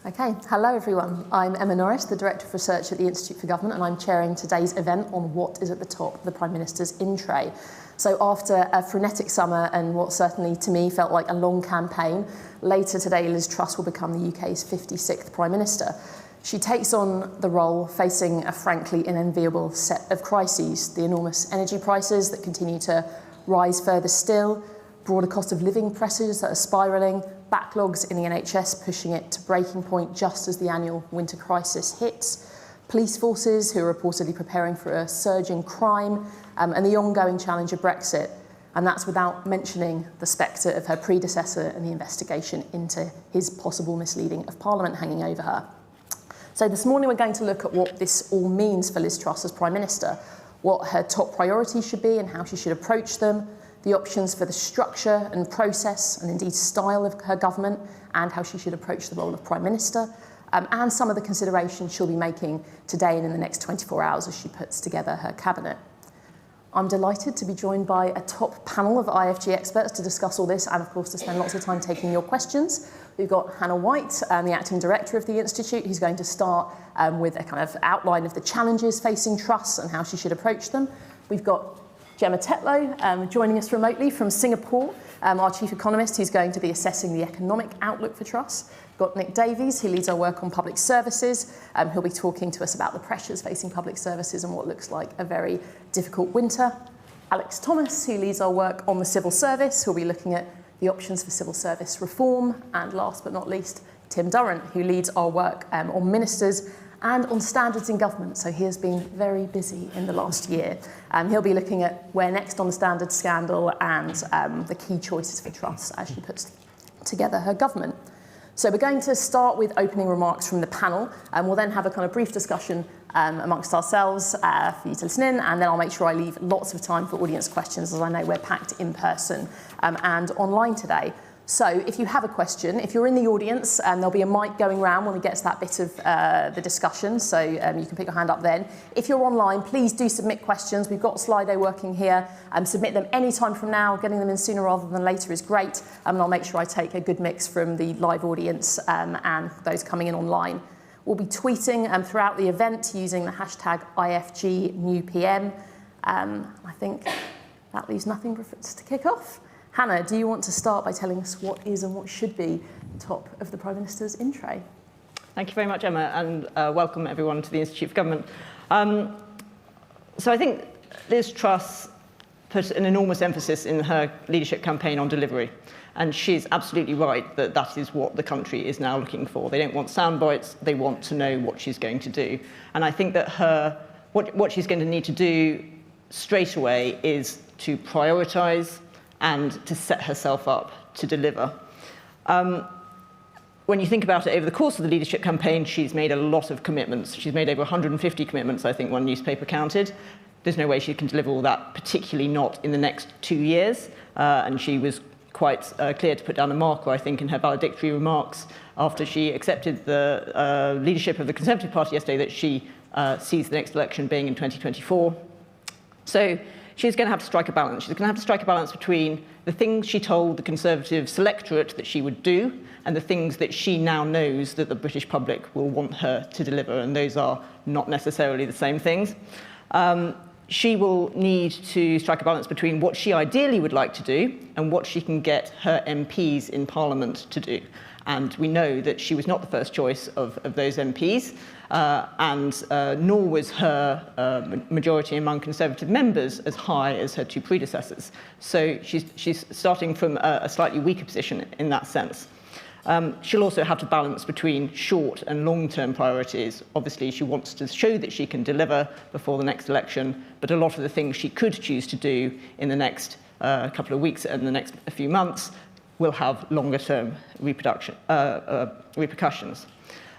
Okay, hello everyone. I'm Emma Norris, the Director of Research at the Institute for Government, and I'm chairing today's event on what is at the top of the Prime Minister's in tray. So after a frenetic summer and what certainly to me felt like a long campaign, later today Liz Truss will become the UK's 56th Prime Minister. She takes on the role facing a frankly unenviable set of crises, the enormous energy prices that continue to rise further still, broader cost of living pressures that are spiralling, backlogs in the NHS pushing it to breaking point just as the annual winter crisis hits, police forces who are reportedly preparing for a surge in crime, and the ongoing challenge of Brexit. And that's without mentioning the spectre of her predecessor and the investigation into his possible misleading of Parliament hanging over her. So this morning we're going to look at what this all means for Liz Truss as Prime Minister, what her top priorities should be and how she should approach them, the options for the structure and process and indeed style of her government and how she should approach the role of Prime Minister, and some of the considerations she'll be making today and in the next 24 hours as she puts together her cabinet. I'm delighted to be joined by a top panel of IfG experts to discuss all this and of course to spend lots of time taking your questions. We've got Hannah White, the Acting Director of the Institute, who's going to start with a kind of outline of the challenges facing Truss and how she should approach them. We've got Gemma Tetlow joining us remotely from Singapore, our Chief Economist, who's going to be assessing the economic outlook for Truss. We've got Nick Davies, who leads our work on public services. He'll be talking to us about the pressures facing public services and what looks like a very difficult winter. Alex Thomas, who leads our work on the civil service, who'll be looking at the options for civil service reform. And last but not least, Tim Durrant, who leads our work on ministers and on standards in government. So he has been very busy in the last year. He'll be looking at where next on the standards scandal and the key choices for Truss as she puts together her government. So we're going to start with opening remarks from the panel, and we'll then have a kind of brief discussion amongst ourselves for you to listen in, and then I'll make sure I leave lots of time for audience questions, as I know we're packed in person and online today. So if you have a question, if you're in the audience, there'll be a mic going around when we get to that bit of the discussion, so you can pick your hand up then. If you're online, please do submit questions. We've got Slido working here. Submit them any time from now. Getting them in sooner rather than later is great, and I'll make sure I take a good mix from the live audience and those coming in online. We'll be tweeting throughout the event using the hashtag IfGNewPM. I think that leaves nothing for us to kick off. Hannah, do you want to start by telling us what is and what should be top of the Prime Minister's in tray? Thank you very much, Emma, and welcome everyone to the Institute for Government. So I think Liz Truss put an enormous emphasis in her leadership campaign on delivery, and she's absolutely right that that is what the country is now looking for. They don't want sound bites, they want to know what she's going to do. And I think that what she's going to need to do straight away is to prioritise and to set herself up to deliver. When you think about it, over the course of the leadership campaign, she's made a lot of commitments. She's made over 150 commitments, I think one newspaper counted. There's no way she can deliver all that, particularly not in the next 2 years. And she was quite clear to put down a marker, I think, in her valedictory remarks after she accepted the leadership of the Conservative Party yesterday that she sees the next election being in 2024. So she's going to have to strike a balance. She's going to have to strike a balance between the things she told the Conservative electorate that she would do and the things that she now knows that the British public will want her to deliver, and those are not necessarily the same things. She will need to strike a balance between what she ideally would like to do and what she can get her MPs in Parliament to do. And we know that she was not the first choice of those MPs, nor was her majority among Conservative members as high as her two predecessors. So she's starting from a slightly weaker position in that sense. She'll also have to balance between short and long-term priorities. Obviously, she wants to show that she can deliver before the next election, but a lot of the things she could choose to do in the next couple of weeks and the next few months will have longer-term repercussions.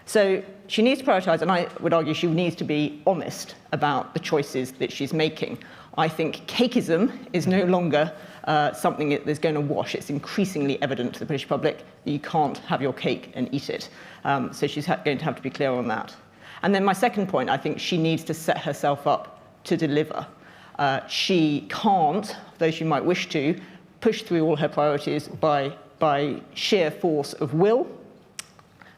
So she needs to prioritise, and I would argue she needs to be honest about the choices that she's making. I think cakeism is no longer something that is going to wash. It's increasingly evident to the British public that you can't have your cake and eat it. So she's going to have to be clear on that. And then my second point, I think she needs to set herself up to deliver. She can't, though she might wish to, push through all her priorities by sheer force of will.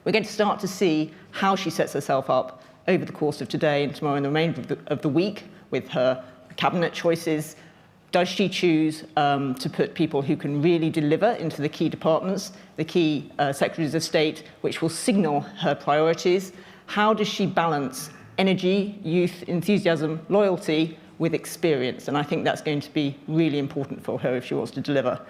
We're going to start to see how she sets herself up over the course of today and tomorrow and the remainder of the week with her cabinet choices. Does she choose to put people who can really deliver into the key departments, the key secretaries of state, which will signal her priorities? How does she balance energy, youth, enthusiasm, loyalty with experience? And I think that's going to be really important for her if she wants to deliver.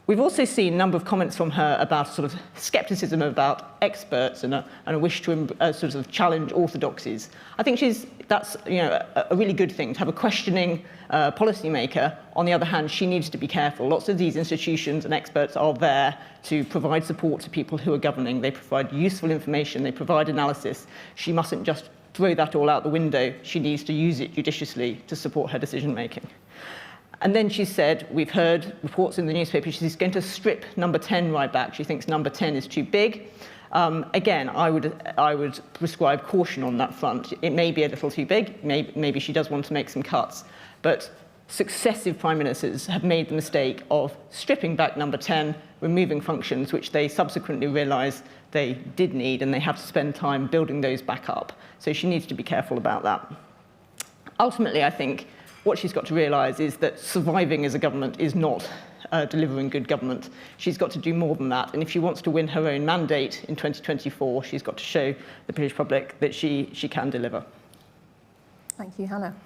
We've also seen a number of comments from her about sort of scepticism about experts and a wish to sort of challenge orthodoxies. I think that's a really good thing, to have a questioning policymaker. On the other hand, she needs to be careful. Lots of these institutions and experts are there to provide support to people who are governing. They provide useful information, they provide analysis. She mustn't just throw that all out the window. She needs to use it judiciously to support her decision making. And then she said, we've heard reports in the newspaper, she's going to strip number 10 right back. She thinks number 10 is too big. Again, I would prescribe caution on that front. It may be a little too big. Maybe she does want to make some cuts. But successive prime ministers have made the mistake of stripping back number 10, removing functions which they subsequently realised they did need, and they have to spend time building those back up. So she needs to be careful about that. Ultimately, I think what she's got to realise is that surviving as a government is not delivering good government. She's got to do more than that. And if she wants to win her own mandate in 2024, she's got to show the British public that she can deliver. Thank you, Hannah.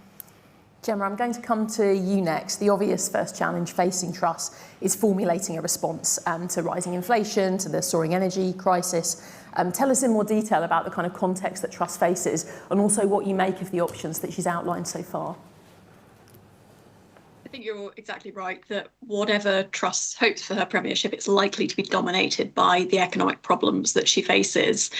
Gemma, I'm going to come to you next. The obvious first challenge facing Truss is formulating a response to rising inflation, to the soaring energy crisis. Tell us in more detail about the kind of context that Truss faces and also what you make of the options that she's outlined so far. I think you're exactly right that whatever Truss hopes for her premiership, it's likely to be dominated by the economic problems that she faces.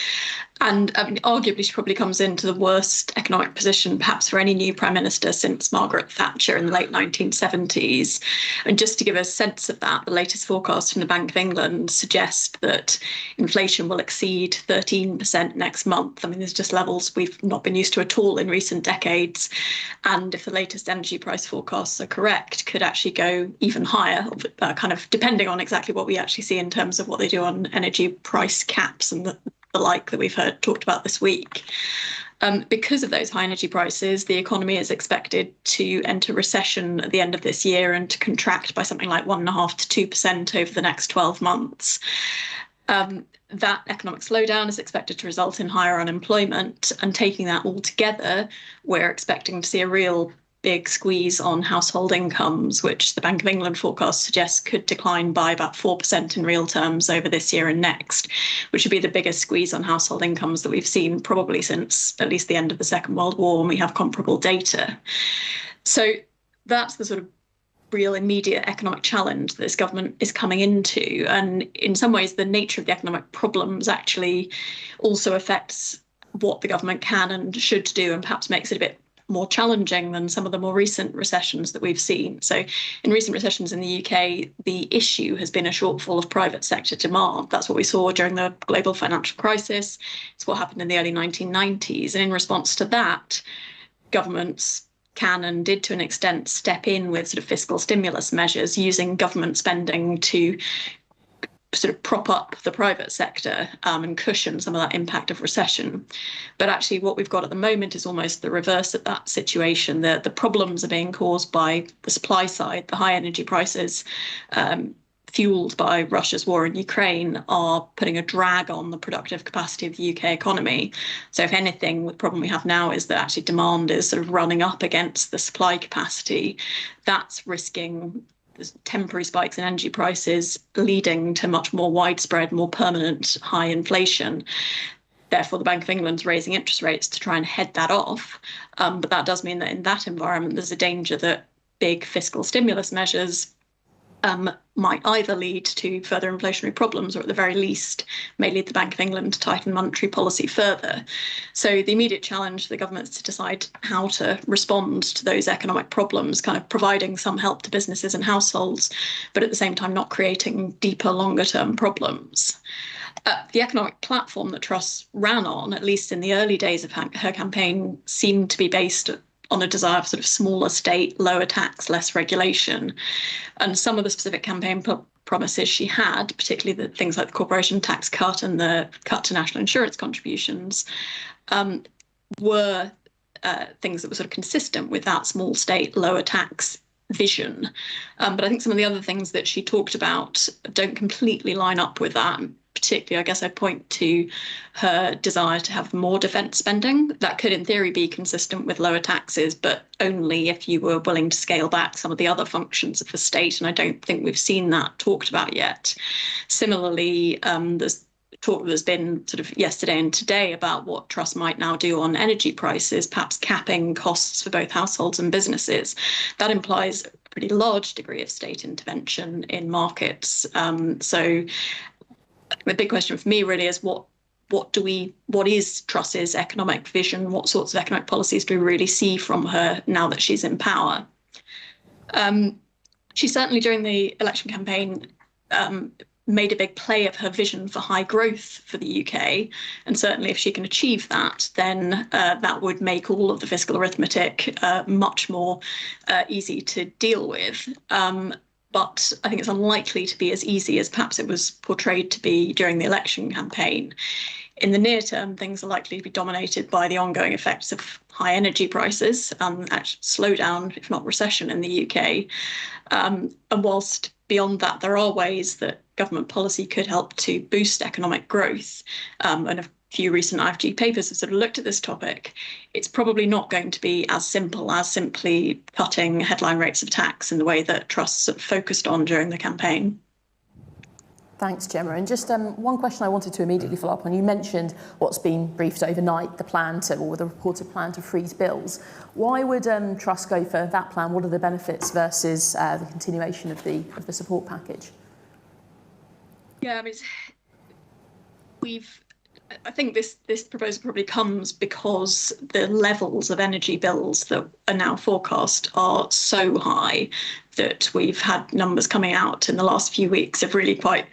And I mean, arguably, she probably comes into the worst economic position, perhaps for any new prime minister since Margaret Thatcher in the late 1970s. And just to give a sense of that, the latest forecast from the Bank of England suggests that inflation will exceed 13% next month. I mean, there's just levels we've not been used to at all in recent decades. And if the latest energy price forecasts are correct, could actually go even higher, kind of depending on exactly what we actually see in terms of what they do on energy price caps and the like that we've heard talked about this week. Because of those high energy prices, the economy is expected to enter recession at the end of this year and to contract by something like 1.5% to 2% over the next 12 months. That economic slowdown is expected to result in higher unemployment, and taking that all together, we're expecting to see a real big squeeze on household incomes, which the Bank of England forecast suggests could decline by about 4% in real terms over this year and next, which would be the biggest squeeze on household incomes that we've seen probably since at least the end of the Second World War, when we have comparable data. So that's the sort of real immediate economic challenge that this government is coming into. And in some ways, the nature of the economic problems actually also affects what the government can and should do, and perhaps makes it a bit more challenging than some of the more recent recessions that we've seen. So in recent recessions in the UK, the issue has been a shortfall of private sector demand. That's what we saw during the global financial crisis. It's what happened in the early 1990s. And in response to that, governments can and did to an extent step in with sort of fiscal stimulus measures, using government spending to sort of prop up the private sector and cushion some of that impact of recession. But actually what we've got at the moment is almost the reverse of that situation. The problems are being caused by the supply side. The high energy prices fueled by Russia's war in Ukraine are putting a drag on the productive capacity of the UK economy. So if anything, the problem we have now is that actually demand is sort of running up against the supply capacity. That's risking temporary spikes in energy prices, leading to much more widespread, more permanent high inflation. Therefore, the Bank of England's raising interest rates to try and head that off. But that does mean that in that environment, there's a danger that big fiscal stimulus measures might either lead to further inflationary problems, or at the very least may lead the Bank of England to tighten monetary policy further. So the immediate challenge for the government is to decide how to respond to those economic problems, kind of providing some help to businesses and households, but at the same time not creating deeper, longer-term problems. The economic platform that Truss ran on, at least in the early days of her campaign, seemed to be based on a desire for sort of smaller state, lower tax, less regulation. And some of the specific campaign promises she had, particularly the things like the corporation tax cut and the cut to national insurance contributions, were things that were sort of consistent with that small state, lower tax vision. But I think some of the other things that she talked about don't completely line up with that. Particularly, I guess I point to her desire to have more defence spending. That could, in theory, be consistent with lower taxes, but only if you were willing to scale back some of the other functions of the state. And I don't think we've seen that talked about yet. Similarly, there's talk that's been sort of yesterday and today about what Truss might now do on energy prices, perhaps capping costs for both households and businesses. That implies a pretty large degree of state intervention in markets. So the big question for me really is what is Truss's economic vision? What sorts of economic policies do we really see from her now that she's in power? She certainly, during the election campaign, made a big play of her vision for high growth for the UK. And certainly if she can achieve that, then that would make all of the fiscal arithmetic much more easy to deal with. But I think it's unlikely to be as easy as perhaps it was portrayed to be during the election campaign. In the near term, things are likely to be dominated by the ongoing effects of high energy prices, actually slowdown, if not recession, in the UK. And whilst beyond that, there are ways that government policy could help to boost economic growth. And a few recent IfG papers have sort of looked at this topic. It's probably not going to be as simple as simply cutting headline rates of tax in the way that Truss sort of focused on during the campaign. Thanks, Gemma. And just one question I wanted to immediately follow up on. You mentioned what's been briefed overnight, the reported plan to freeze bills. Why would Truss go for that plan? What are the benefits versus the continuation of the support package? Yeah, I mean, I think this proposal probably comes because the levels of energy bills that are now forecast are so high that we've had numbers coming out in the last few weeks of really quite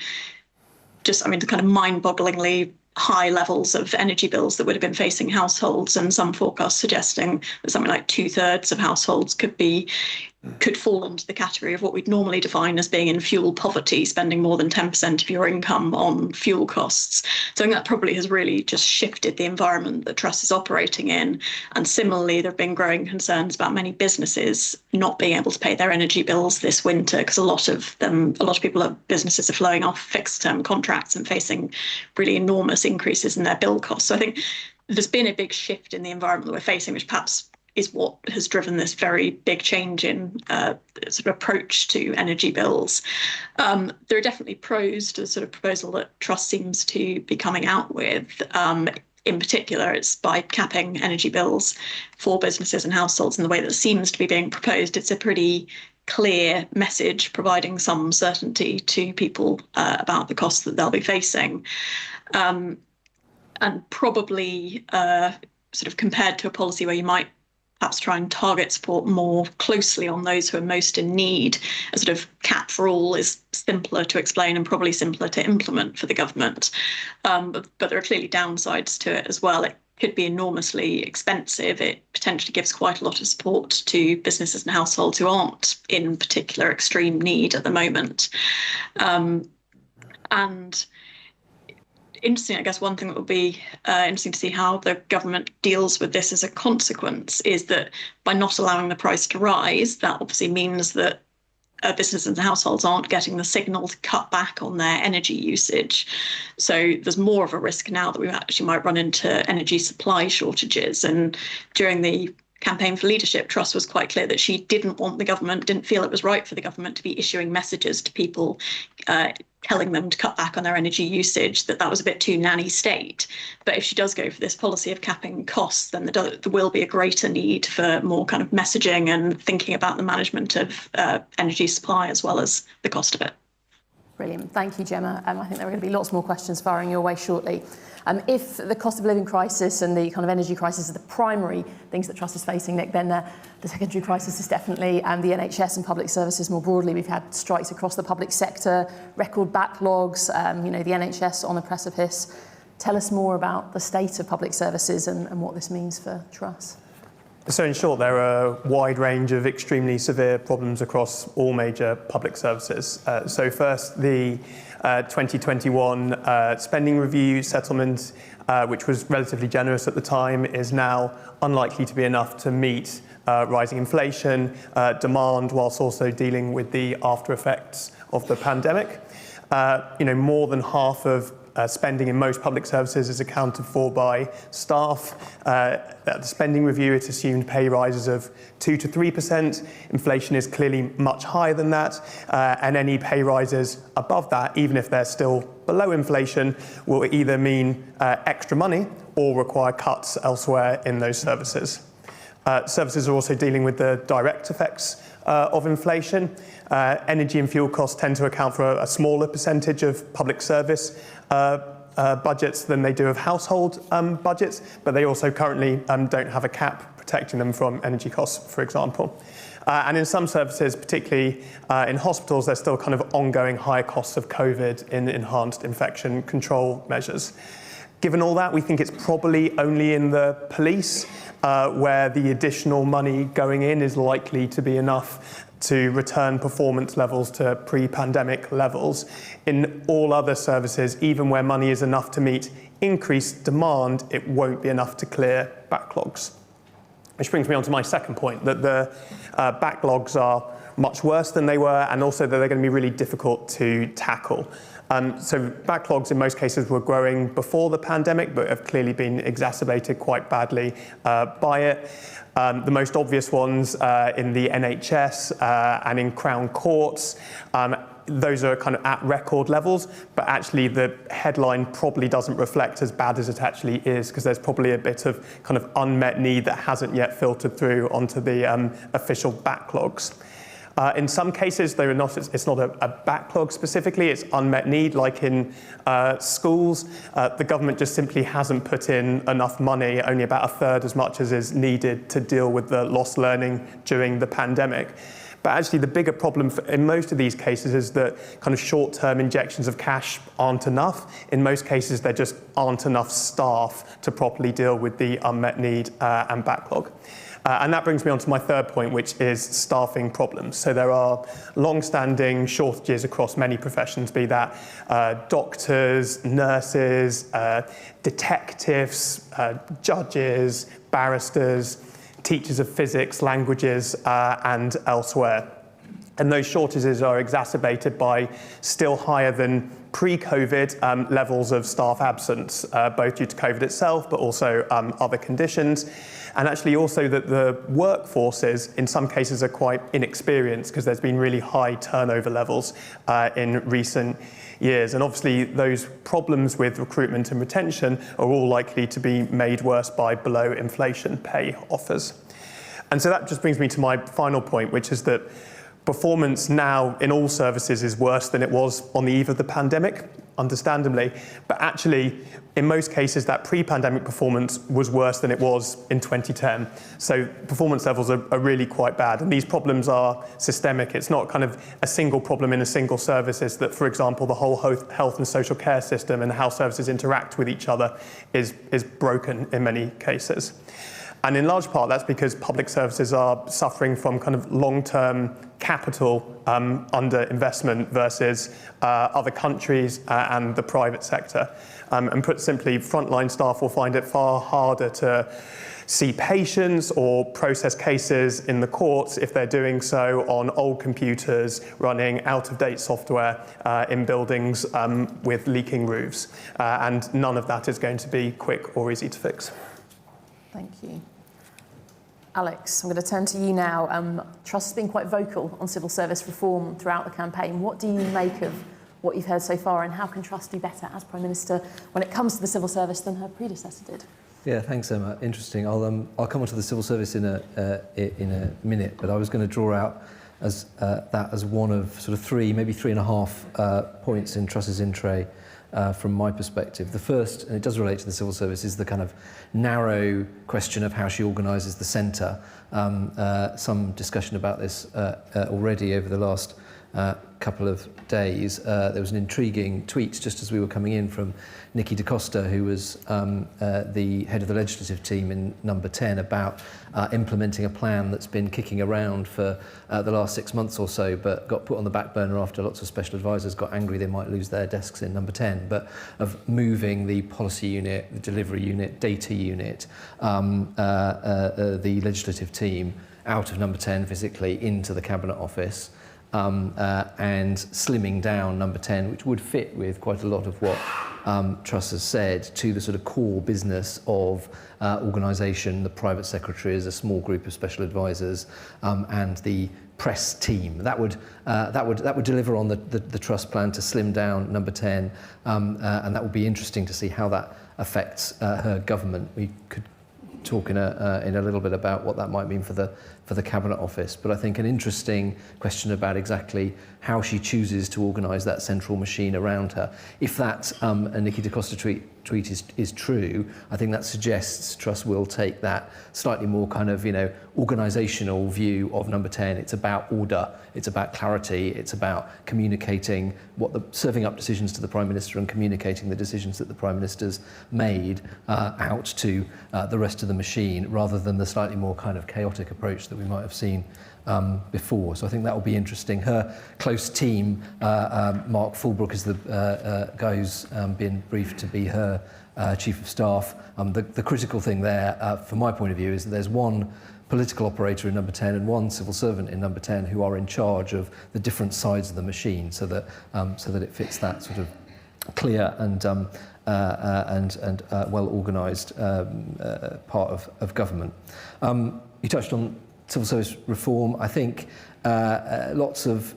the kind of mind-bogglingly high levels of energy bills that would have been facing households, and some forecasts suggesting that something like 2/3 of households could fall into the category of what we'd normally define as being in fuel poverty, spending more than 10% of your income on fuel costs. So I think that probably has really just shifted the environment that Truss is operating in. And similarly, there have been growing concerns about many businesses not being able to pay their energy bills this winter, because a lot of businesses are flowing off fixed term contracts and facing really enormous increases in their bill costs. So I think there's been a big shift in the environment that we're facing, which perhaps is what has driven this very big change in sort of approach to energy bills. There are definitely pros to the sort of proposal that Truss seems to be coming out with. In particular, it's by capping energy bills for businesses and households in the way that seems to be being proposed. It's a pretty clear message, providing some certainty to people about the costs that they'll be facing. And probably sort of compared to a policy where you might perhaps try and target support more closely on those who are most in need, a sort of cap for all is simpler to explain and probably simpler to implement for the government. But there are clearly downsides to it as well. It could be enormously expensive. It potentially gives quite a lot of support to businesses and households who aren't in particular extreme need at the moment. And interesting, I guess one thing that will be interesting to see how the government deals with this as a consequence is that by not allowing the price to rise, that obviously means that businesses and households aren't getting the signal to cut back on their energy usage. So there's more of a risk now that we actually might run into energy supply shortages. And during the campaign for leadership, Truss was quite clear that she didn't feel it was right for the government to be issuing messages to people telling them to cut back on their energy usage, that was a bit too nanny state. But if she does go for this policy of capping costs, then there will be a greater need for more kind of messaging and thinking about the management of energy supply as well as the cost of it. Brilliant. Thank you, Gemma. I think there are going to be lots more questions firing your way shortly. If the cost of living crisis and the kind of energy crisis are the primary things that Truss is facing, Nick, then the secondary crisis is definitely the NHS and public services more broadly. We've had strikes across the public sector, record backlogs, the NHS on the precipice. Tell us more about the state of public services and what this means for Truss. So in short, there are a wide range of extremely severe problems across all major public services. So first, the 2021 spending review settlement, which was relatively generous at the time, is now unlikely to be enough to meet rising inflation, demand, whilst also dealing with the after effects of the pandemic. More than half of spending in most public services is accounted for by staff. At the spending review, it assumed pay rises of 2 to 3%. Inflation is clearly much higher than that, and any pay rises above that, even if they're still below inflation, will either mean extra money or require cuts elsewhere in those services. Services are also dealing with the direct effects of inflation. Energy and fuel costs tend to account for a smaller percentage of public service budgets than they do of household budgets, but they also currently don't have a cap protecting them from energy costs, for example. And in some services, particularly in hospitals, there's still kind of ongoing high costs of COVID in enhanced infection control measures. Given all that, we think it's probably only in the police where the additional money going in is likely to be enough to return performance levels to pre-pandemic levels. In all other services, even where money is enough to meet increased demand, it won't be enough to clear backlogs. Which brings me on to my second point, that the backlogs are much worse than they were, and also that they're going to be really difficult to tackle. So backlogs in most cases were growing before the pandemic, but have clearly been exacerbated quite badly by it. The most obvious ones in the NHS and in Crown Courts. Those are kind of at record levels, but actually the headline probably doesn't reflect as bad as it actually is, because there's probably a bit of kind of unmet need that hasn't yet filtered through onto the official backlogs. In some cases, it's not a backlog specifically, it's unmet need, like in schools. The government just simply hasn't put in enough money, only about a third as much as is needed to deal with the lost learning during the pandemic. But actually the bigger problem in most of these cases is that kind of short-term injections of cash aren't enough. In most cases, there just aren't enough staff to properly deal with the unmet need and backlog. And that brings me on to my third point, which is staffing problems. So there are long-standing shortages across many professions, be that doctors, nurses, detectives, judges, barristers, teachers of physics, languages, and elsewhere. And those shortages are exacerbated by still higher than pre-COVID levels of staff absence, both due to COVID itself, but also other conditions. And actually also that the workforces in some cases are quite inexperienced, because there's been really high turnover levels in recent years. And obviously those problems with recruitment and retention are all likely to be made worse by below inflation pay offers. And so that just brings me to my final point, which is that performance now in all services is worse than it was on the eve of the pandemic, understandably. But actually, in most cases, that pre-pandemic performance was worse than it was in 2010. So performance levels are really quite bad. And these problems are systemic. It's not kind of a single problem in a single service. It's that, for example, the whole health and social care system and how services interact with each other is broken in many cases. And in large part, that's because public services are suffering from kind of long-term capital under-investment versus other countries and the private sector. And put simply, frontline staff will find it far harder to see patients or process cases in the courts if they're doing so on old computers running out-of-date software in buildings with leaking roofs. And none of that is going to be quick or easy to fix. Thank you. Alex, I'm going to turn to you now. Truss has been quite vocal on civil service reform throughout the campaign. What do you make of what you've heard so far, and how can Truss do better as Prime Minister when it comes to the civil service than her predecessor did? Yeah, thanks, Emma. Interesting. I'll come on to the civil service in a minute, but I was going to draw out that as one of sort of three, maybe 3.5 points in Truss's in-tray. From my perspective. The first, and it does relate to the civil service, is the kind of narrow question of how she organises the centre. Some discussion about this already over the last couple of days. There was an intriguing tweet just as we were coming in from Nikki DaCosta, who was the head of the legislative team in Number 10, about implementing a plan that's been kicking around for the last 6 months or so, but got put on the back burner after lots of special advisors got angry they might lose their desks in Number 10, but of moving the policy unit, the delivery unit, data unit, the legislative team out of Number 10 physically into the Cabinet Office, and slimming down Number 10, which would fit with quite a lot of what Truss has said, to the sort of core business of organisation, the private secretaries, a small group of special advisors, and the press team. That would deliver on the Truss plan to slim down Number 10, and that would be interesting to see how that affects her government. We could talk in a little bit about what that might mean for the Cabinet Office, but I think an interesting question about exactly how she chooses to organise that central machine around her. If that Nikki DaCosta tweet is true, I think that suggests Truss will take that slightly more kind of, organisational view of Number 10. It's about order, it's about clarity, it's about communicating serving up decisions to the Prime Minister and communicating the decisions that the Prime Minister's made out to the rest of the machine, rather than the slightly more kind of chaotic approach that we might have seen before. So I think that will be interesting. Her close team, Mark Fulbrook is the guy who's been briefed to be her Chief of Staff. The critical thing there, from my point of view, is that there's one political operator in Number 10 and one civil servant in Number 10 who are in charge of the different sides of the machine, so that it fits that sort of clear and well organised part of government. You touched on civil service reform. I think lots of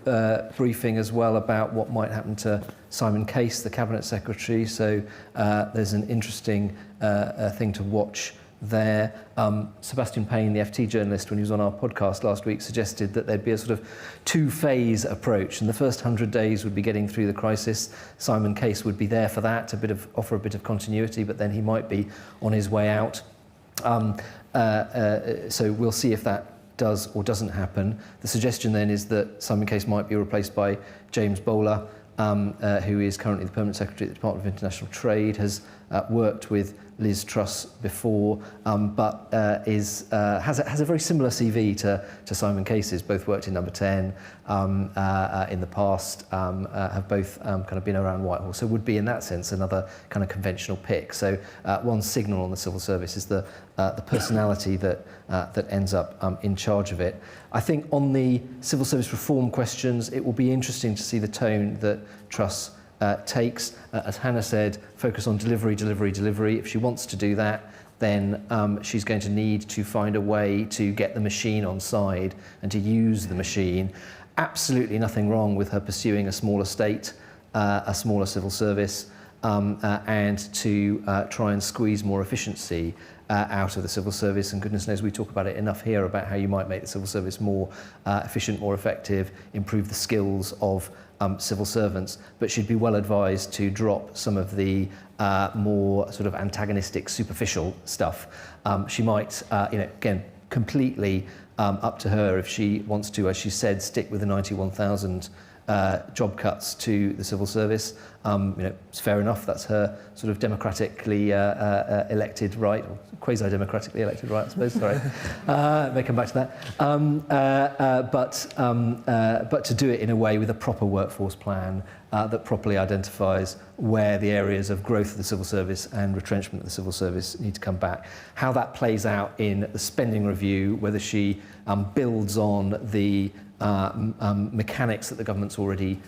briefing as well about what might happen to Simon Case, the Cabinet Secretary. So there's an interesting thing to watch there. Sebastian Payne, the FT journalist, when he was on our podcast last week, suggested that there'd be a sort of two-phase approach, and the first 100 days would be getting through the crisis. Simon Case would be there for that, offer a bit of continuity, but then he might be on his way out. So we'll see if that does or doesn't happen. The suggestion then is that Simon Case might be replaced by James Bowler, who is currently the Permanent Secretary at the Department of International Trade, has worked with Liz Truss before, but has a very similar CV to Simon Case's. Both worked in Number 10 in the past, have both kind of been around Whitehall, so would be in that sense another kind of conventional pick. So one signal on the civil service is the personality that ends up in charge of it. I think on the civil service reform questions, it will be interesting to see the tone that Truss takes. As Hannah said, focus on delivery. If she wants to do that, then she's going to need to find a way to get the machine on side and to use the machine. Absolutely nothing wrong with her pursuing a smaller state, a smaller civil service, and to try and squeeze more efficiency out of the civil service. And goodness knows we talk about it enough here about how you might make the civil service more efficient, more effective, improve the skills of civil servants, but she'd be well advised to drop some of the more sort of antagonistic, superficial stuff. She might, again, completely up to her if she wants to, as she said, stick with the 91,000 job cuts to the civil service. It's fair enough. That's her sort of democratically elected right, or quasi-democratically elected right, I suppose. Sorry, may come back to that. But to do it in a way with a proper workforce plan that properly identifies where the areas of growth of the civil service and retrenchment of the civil service need to come back. How that plays out in the spending review, whether she builds on the mechanics that the government's already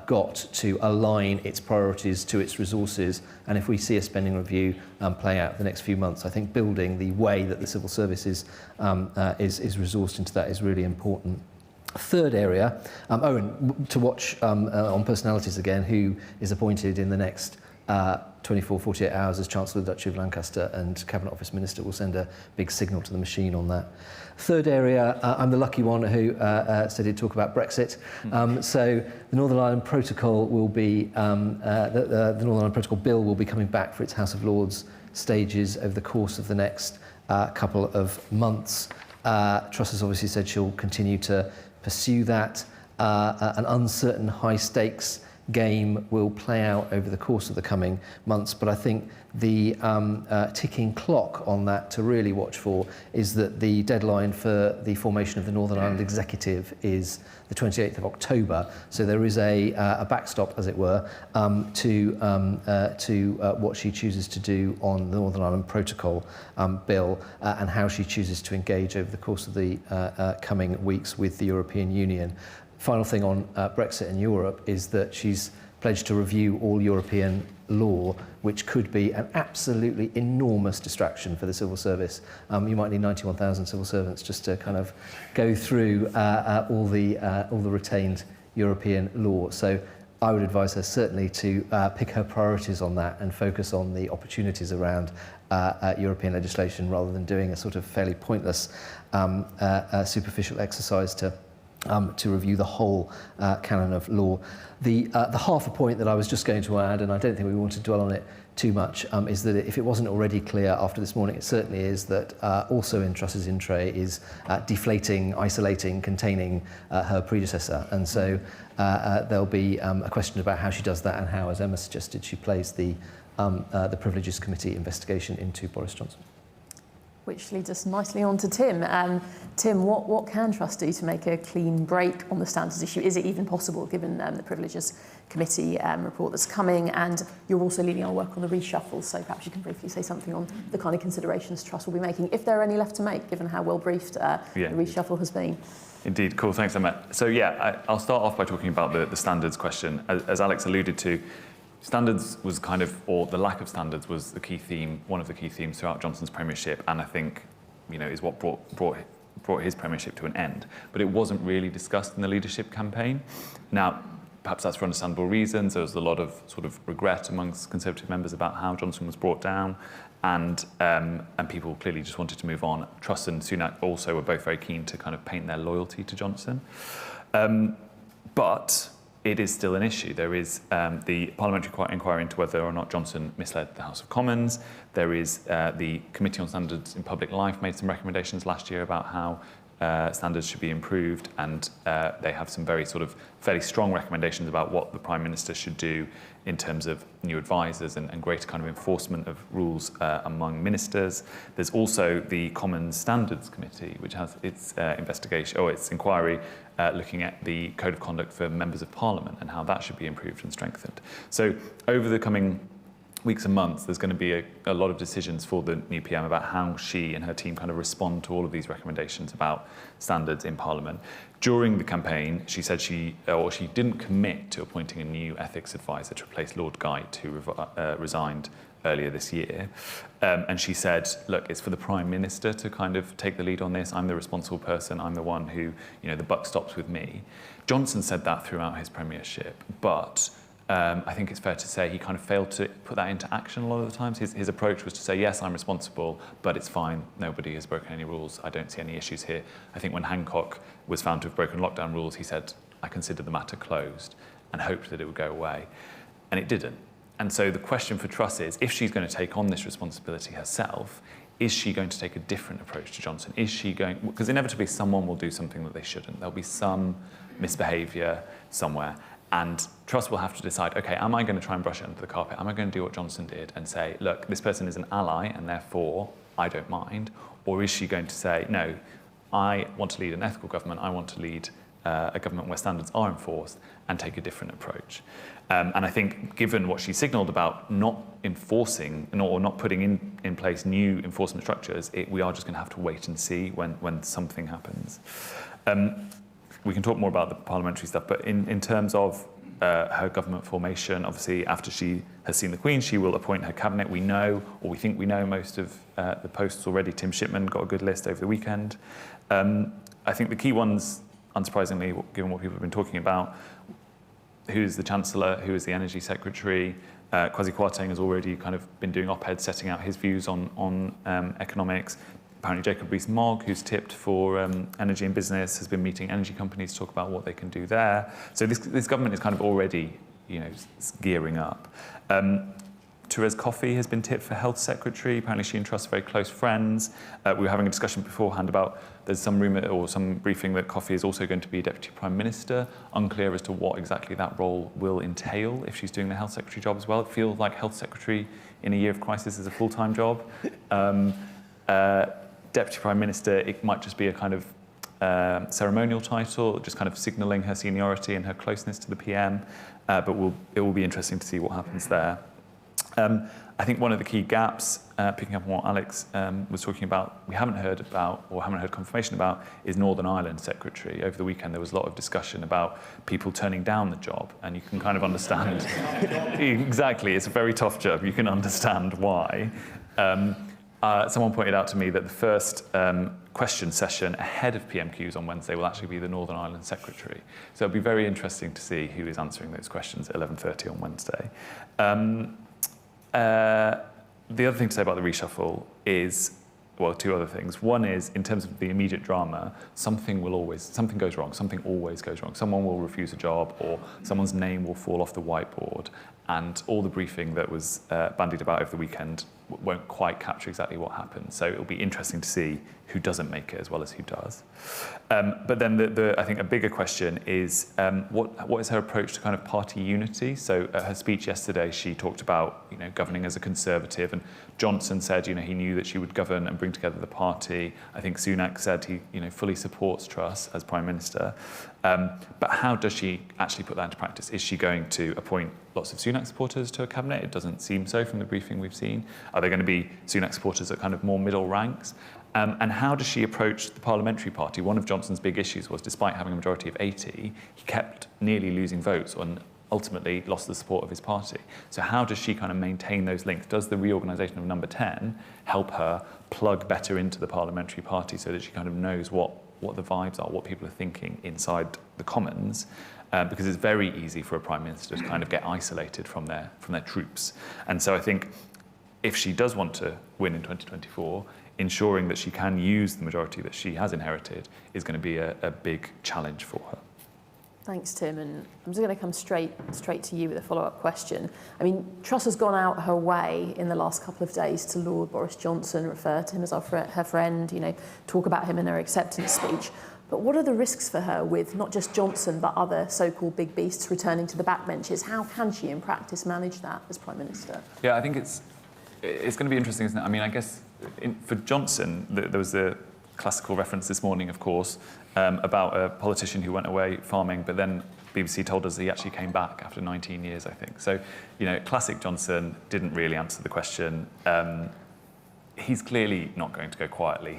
got to align its priorities to its resources, and if we see a spending review play out the next few months, I think building the way that the civil service is resourced into that is really important. Third area, and to watch on personalities again, who is appointed in the next 24, 48 hours as Chancellor of the Duchy of Lancaster, and Cabinet Office Minister will send a big signal to the machine on that. Third area, I'm the lucky one who said he'd talk about Brexit. So the Northern Ireland Protocol will be, the Northern Ireland Protocol Bill will be coming back for its House of Lords stages over the course of the next couple of months. Truss has obviously said she'll continue to pursue that. an uncertain, high-stakes game will play out over the course of the coming months. But I think the ticking clock on that to really watch for is that the deadline for the formation of the Northern Ireland Executive is the 28th of October. So there is a backstop, as it were, to what she chooses to do on the Northern Ireland Protocol bill and how she chooses to engage over the course of the coming weeks with the European Union. Final thing on Brexit in Europe is that she's pledged to review all European law, which could be an absolutely enormous distraction for the civil service. You might need 91,000 civil servants just to kind of go through all the retained European law. So I would advise her certainly to pick her priorities on that and focus on the opportunities around European legislation rather than doing a sort of fairly pointless superficial exercise to review the whole canon of law. The half a point that I was just going to add, and I don't think we want to dwell on it too much, is that if it wasn't already clear after this morning, it certainly is that also in Truss's in tray is deflating, isolating, containing her predecessor. And so there'll be a question about how she does that and how, as Emma suggested, she plays the Privileges Committee investigation into Boris Johnson. Which leads us nicely on to Tim. Tim, what can Truss do to make a clean break on the standards issue? Is it even possible, given the Privileges Committee report that's coming? And you're also leading our work on the reshuffle, so perhaps you can briefly say something on the kind of considerations Truss will be making, if there are any left to make, given how well briefed the reshuffle has been. Indeed, cool, thanks Emma. So I'll start off by talking about the standards question. As Alex alluded to, standards was kind of, or the lack of standards was the key theme, one of the key themes throughout Johnson's premiership, and I think, is what brought his premiership to an end. But it wasn't really discussed in the leadership campaign. Now, perhaps that's for understandable reasons. There was a lot of sort of regret amongst Conservative members about how Johnson was brought down, and people clearly just wanted to move on. Truss and Sunak also were both very keen to kind of paint their loyalty to Johnson. But it is still an issue. There is the parliamentary inquiry into whether or not Johnson misled the House of Commons. There is the Committee on Standards in Public Life made some recommendations last year about how standards should be improved, and they have some very sort of fairly strong recommendations about what the Prime Minister should do in terms of new advisors and greater kind of enforcement of rules among ministers. There's also the Common Standards Committee, which has its its inquiry looking at the code of conduct for members of Parliament and how that should be improved and strengthened. So over the coming weeks and months, there's going to be a lot of decisions for the new PM about how she and her team kind of respond to all of these recommendations about standards in Parliament. During the campaign, she said she didn't commit to appointing a new ethics advisor to replace Lord Geit, who resigned earlier this year. And she said, look, it's for the Prime Minister to kind of take the lead on this. I'm the responsible person. I'm the one who, the buck stops with me. Johnson said that throughout his premiership, but I think it's fair to say he kind of failed to put that into action a lot of the times. His approach was to say, yes, I'm responsible, but it's fine. Nobody has broken any rules. I don't see any issues here. I think when Hancock was found to have broken lockdown rules, he said, I consider the matter closed and hoped that it would go away. And it didn't. And so the question for Truss is, if she's going to take on this responsibility herself, is she going to take a different approach to Johnson? Is she going, because inevitably someone will do something that they shouldn't. There'll be some misbehaviour somewhere. And Truss will have to decide, okay, am I going to try and brush it under the carpet? Am I going to do what Johnson did and say, look, this person is an ally and therefore I don't mind? Or is she going to say, no, I want to lead an ethical government, I want to lead a government where standards are enforced and take a different approach? And I think given what she signalled about not enforcing or not putting in place new enforcement structures, we are just going to have to wait and see when something happens. We can talk more about the parliamentary stuff, but in terms of her government formation, obviously after she has seen the Queen, she will appoint her cabinet. We know, or we think we know, most of the posts already. Tim Shipman got a good list over the weekend. I think the key ones, unsurprisingly, given what people have been talking about, who's the Chancellor, who is the Energy Secretary. Kwasi Kwarteng has already kind of been doing op-eds setting out his views on economics. Apparently Jacob Rees-Mogg, who's tipped for energy and business, has been meeting energy companies to talk about what they can do there. So this government is kind of already, gearing up. Therese Coffey has been tipped for Health Secretary. Apparently she and Truss are very close friends. We were having a discussion beforehand about there's some rumour or some briefing that Coffey is also going to be Deputy Prime Minister. Unclear as to what exactly that role will entail if she's doing the Health Secretary job as well. It feels like Health Secretary in a year of crisis is a full-time job. Deputy Prime Minister, it might just be a kind of ceremonial title, just kind of signalling her seniority and her closeness to the PM, but it will be interesting to see what happens there. I think one of the key gaps, picking up on what Alex was talking about, we haven't heard about or haven't heard confirmation about, is Northern Ireland Secretary. Over the weekend there was a lot of discussion about people turning down the job, and you can kind of understand. Exactly, it's a very tough job, you can understand why. Someone pointed out to me that the first question session ahead of PMQs on Wednesday will actually be the Northern Ireland Secretary. So it'll be very interesting to see who is answering those questions at 11:30 on Wednesday. The other thing to say about the reshuffle is, well, two other things. One is, in terms of the immediate drama, something goes wrong, something always goes wrong. Someone will refuse a job, or someone's name will fall off the whiteboard, and all the briefing that was bandied about over the weekend won't quite capture exactly what happened. So it'll be interesting to see who doesn't make it as well as who does. But then I think a bigger question is what is her approach to kind of party unity? So at her speech yesterday, she talked about governing as a Conservative, and Johnson said he knew that she would govern and bring together the party. I think Sunak said he fully supports Truss as Prime Minister. But how does she actually put that into practice? Is she going to appoint lots of Sunak supporters to a cabinet? It doesn't seem so from the briefing we've seen. Are there going to be Sunak supporters at kind of more middle ranks? And how does she approach the parliamentary party? One of Johnson's big issues was, despite having a majority of 80, he kept nearly losing votes and ultimately lost the support of his party. So how does she kind of maintain those links? Does the reorganisation of Number 10 help her plug better into the parliamentary party so that she kind of knows what the vibes are, what people are thinking inside the Commons? Because it's very easy for a Prime Minister to kind of get isolated from their troops. And so I think if she does want to win in 2024, ensuring that she can use the majority that she has inherited is going to be a big challenge for her. Thanks, Tim. And I'm just going to come straight to you with a follow-up question. I mean, Truss has gone out her way in the last couple of days to laud Boris Johnson, refer to him as her friend, talk about him in her acceptance speech. But what are the risks for her with not just Johnson, but other so-called big beasts returning to the backbenches? How can she, in practice, manage that as Prime Minister? Yeah, I think it's going to be interesting, isn't it? I mean, I guess for Johnson, there was a classical reference this morning, of course, about a politician who went away farming, but then BBC told us he actually came back after 19 years, I think. So, classic Johnson didn't really answer the question. He's clearly not going to go quietly.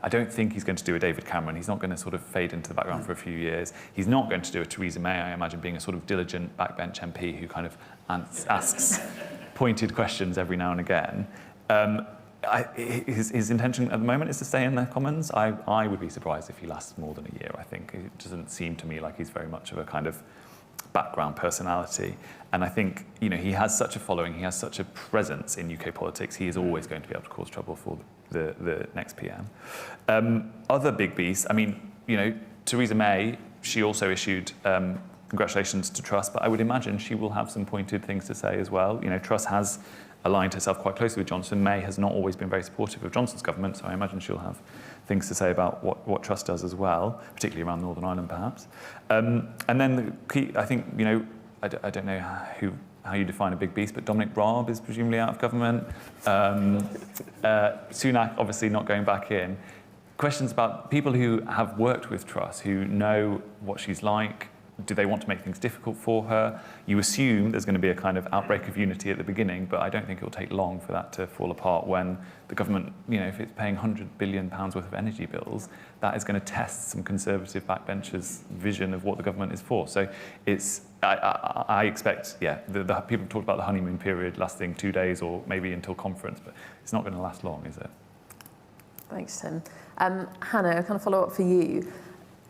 I don't think he's going to do a David Cameron. He's not going to sort of fade into the background for a few years. He's not going to do a Theresa May, I imagine, being a sort of diligent backbench MP who kind of asks pointed questions every now and again. His intention at the moment is to stay in the Commons. I would be surprised if he lasts more than a year, I think. It doesn't seem to me like he's very much of a kind of background personality. And I think, he has such a following, he has such a presence in UK politics, he is always going to be able to cause trouble for the next PM. Other big beasts, I mean, Theresa May, she also issued congratulations to Truss, but I would imagine she will have some pointed things to say as well. Truss has aligned herself quite closely with Johnson. May has not always been very supportive of Johnson's government, so I imagine she'll have things to say about what Truss does as well, particularly around Northern Ireland, perhaps. And then the key, I think, I don't know how you define a big beast, but Dominic Raab is presumably out of government. Sunak obviously not going back in. Questions about people who have worked with Truss, who know what she's like. Do they want to make things difficult for her? You assume there's going to be a kind of outbreak of unity at the beginning, but I don't think it will take long for that to fall apart when the government, if it's paying £100 billion worth of energy bills, that is going to test some Conservative backbenchers' vision of what the government is for. So I expect, the people talk about the honeymoon period lasting 2 days or maybe until conference, but it's not going to last long, is it? Thanks, Tim. Hannah, a kind of follow-up for you.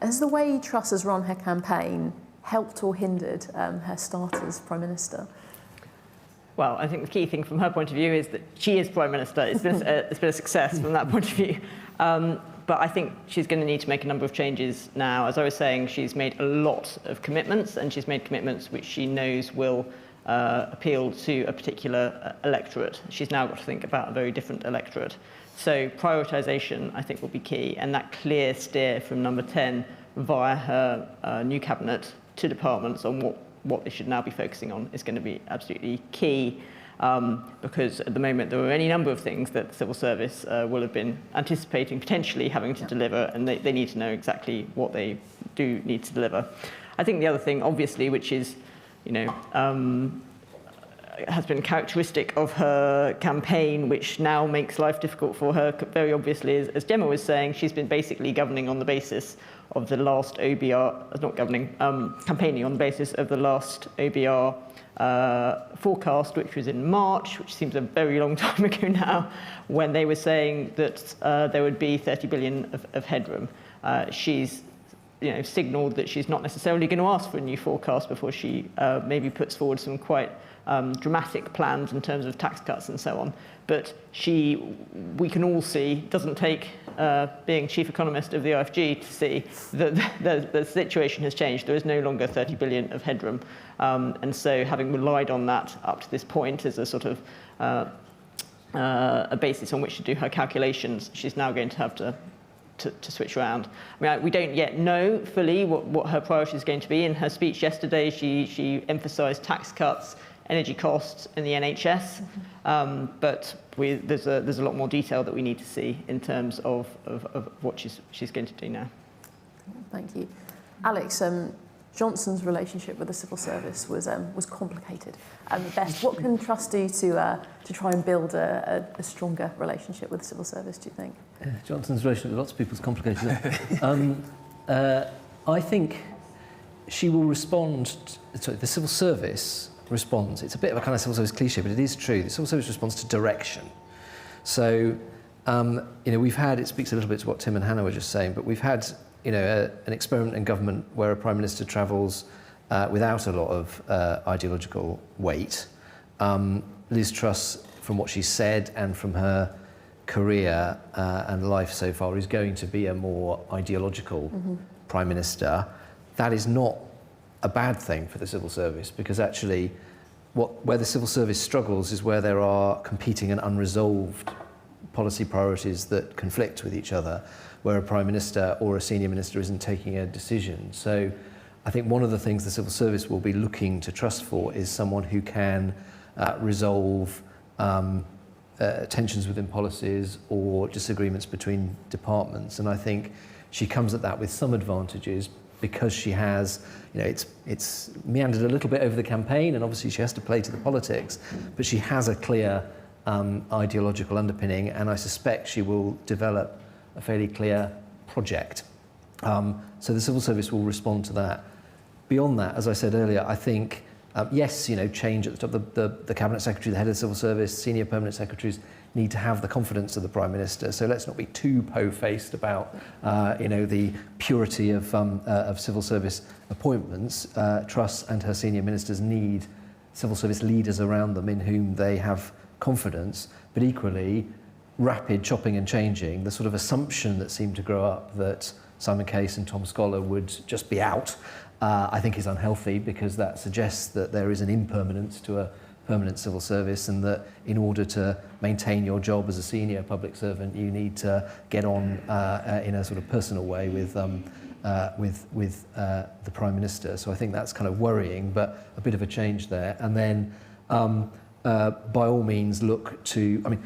Has the way Truss has run her campaign helped or hindered her start as Prime Minister? Well, I think the key thing from her point of view is that she is Prime Minister. It's been a success from that point of view. But I think she's going to need to make a number of changes now. As I was saying, she's made a lot of commitments, and she's made commitments which she knows will appealed to a particular electorate. She's now got to think about a very different electorate. So prioritisation, I think, will be key, and that clear steer from number 10 via her new cabinet to departments on what they should now be focusing on is going to be absolutely key, because at the moment there are any number of things that the civil service will have been anticipating potentially having to deliver, and they need to know exactly what they do need to deliver. I think the other thing, obviously, which is, has been characteristic of her campaign, which now makes life difficult for her, very obviously, as Gemma was saying, she's been basically governing on the basis of the last OBR, not governing, campaigning on the basis of the last OBR forecast, which was in March, which seems a very long time ago now, when they were saying that there would be 30 billion of headroom. She's signalled that she's not necessarily going to ask for a new forecast before she maybe puts forward some quite dramatic plans in terms of tax cuts and so on. But we can all see, doesn't take being chief economist of the IfG to see that the situation has changed. There is no longer 30 billion of headroom. And so having relied on that up to this point as a sort of a basis on which to do her calculations, she's now going to have to switch around. I mean, we don't yet know fully what her priority is going to be. In her speech yesterday, she emphasised tax cuts, energy costs, and the NHS. But there's a lot more detail that we need to see in terms of what she's going to do now. Thank you, Alex. Johnson's relationship with the civil service was complicated at the best. What can Truss do to try and build a stronger relationship with the civil service, do you think? Johnson's relationship with lots of people is complicated. I think she will respond, the civil service responds. It's a bit of a kind of civil service cliche, but it is true. The civil service responds to direction. So, we've had, it speaks a little bit to what Tim and Hannah were just saying, but we've had an experiment in government where a Prime Minister travels without a lot of ideological weight. Liz Truss, from what she said and from her career and life so far, is going to be a more ideological Prime Minister. That is not a bad thing for the civil service, because actually where the civil service struggles is where there are competing and unresolved policy priorities that conflict with each other, where a Prime Minister or a senior minister isn't taking a decision. So I think one of the things the civil service will be looking to Truss for is someone who can resolve tensions within policies or disagreements between departments. And I think she comes at that with some advantages, because she has, it's meandered a little bit over the campaign, and obviously she has to play to the politics, but she has a clear ideological underpinning, and I suspect she will develop a fairly clear project. So the civil service will respond to that. Beyond that, as I said earlier, I think, yes, change at the top. The Cabinet Secretary, the head of the civil service, senior permanent secretaries need to have the confidence of the Prime Minister. So let's not be too po-faced about, the purity of civil service appointments. Truss and her senior ministers need civil service leaders around them in whom they have confidence, but equally rapid chopping and changing. The sort of assumption that seemed to grow up that Simon Case and Tom Scholar would just be out, I think is unhealthy, because that suggests that there is an impermanence to a permanent civil service, and that in order to maintain your job as a senior public servant, you need to get on in a sort of personal way with the Prime Minister. So I think that's kind of worrying, but a bit of a change there. And then by all means look to,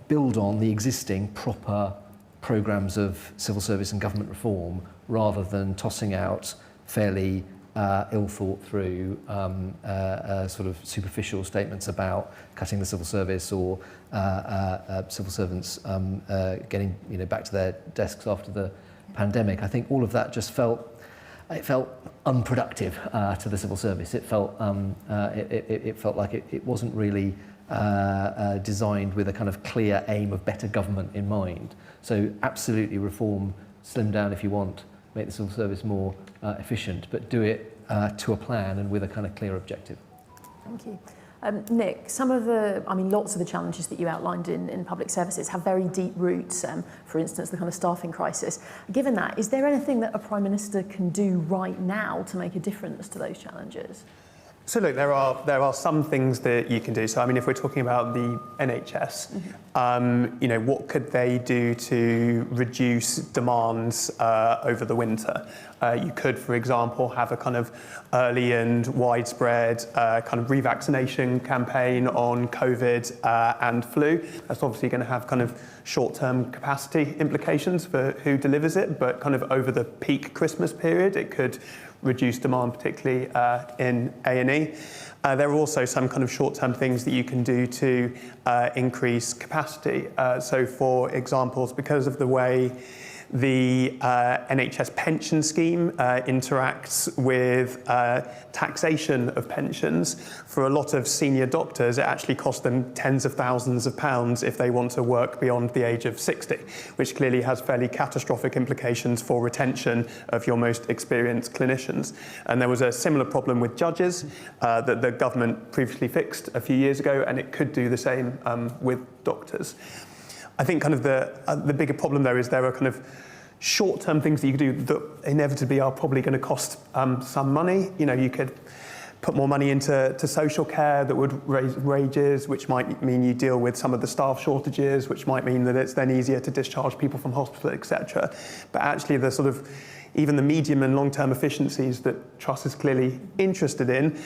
build on the existing proper programmes of civil service and government reform, rather than tossing out fairly ill thought through sort of superficial statements about cutting the civil service, or civil servants getting back to their desks after the pandemic. I think all of that just felt unproductive to the civil service. It felt like it wasn't really designed with a kind of clear aim of better government in mind. So absolutely reform, slim down if you want, make the civil service more efficient, but do it to a plan and with a kind of clear objective. Thank you. Nick, lots of the challenges that you outlined in public services have very deep roots, for instance, the kind of staffing crisis. Given that, is there anything that a Prime Minister can do right now to make a difference to those challenges? So look, there are some things that you can do. So I mean, if we're talking about the NHS, what could they do to reduce demands over the winter? You could, for example, have a kind of early and widespread kind of revaccination campaign on COVID and flu. That's obviously going to have kind of short-term capacity implications for who delivers it, but kind of over the peak Christmas period, it could reduce demand, particularly in A&E. There are also some kind of short-term things that you can do to increase capacity. So for examples, because of the way the NHS pension scheme interacts with taxation of pensions. For a lot of senior doctors, it actually costs them tens of thousands of pounds if they want to work beyond the age of 60, which clearly has fairly catastrophic implications for retention of your most experienced clinicians. And there was a similar problem with judges that the government previously fixed a few years ago, and it could do the same with doctors. I think kind of the bigger problem there is there are kind of short-term things that you can do that inevitably are probably going to cost some money. You could put more money into social care that would raise wages, which might mean you deal with some of the staff shortages, which might mean that it's then easier to discharge people from hospital, etc. But actually the sort of even the medium and long-term efficiencies that Truss is clearly interested in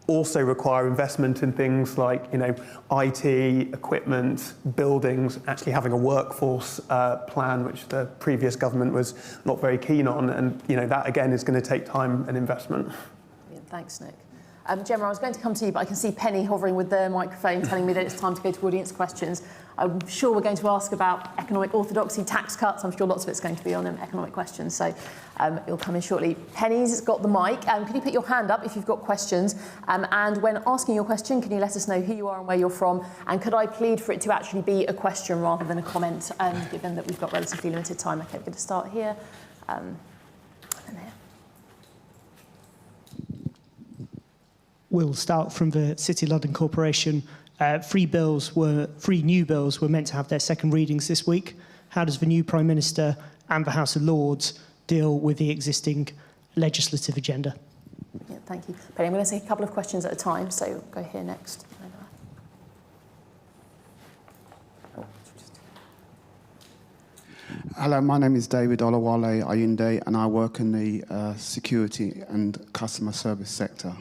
also require investment in things like, IT, equipment, buildings, actually having a workforce plan, which the previous government was not very keen on. And, that again is going to take time and investment. Brilliant. Thanks, Nick. Gemma, I was going to come to you, but I can see Penny hovering with the microphone telling me that it's time to go to audience questions. I'm sure we're going to ask about economic orthodoxy, tax cuts. I'm sure lots of it's going to be on economic questions, so it'll come in shortly. Penny's got the mic. Can you put your hand up if you've got questions? And when asking your question, can you let us know who you are and where you're from? And could I plead for it to actually be a question rather than a comment, given that we've got relatively limited time? Okay, we're going to start here. And here. We'll start from the City London Corporation. Three new bills were meant to have their second readings this week. How does the new Prime Minister and the House of Lords deal with the existing legislative agenda? Yeah, thank you. Penny, I'm going to take a couple of questions at a time, so we'll go here next. Hello, my name is David Olawale Ayinde, and I work in the security and customer service sector.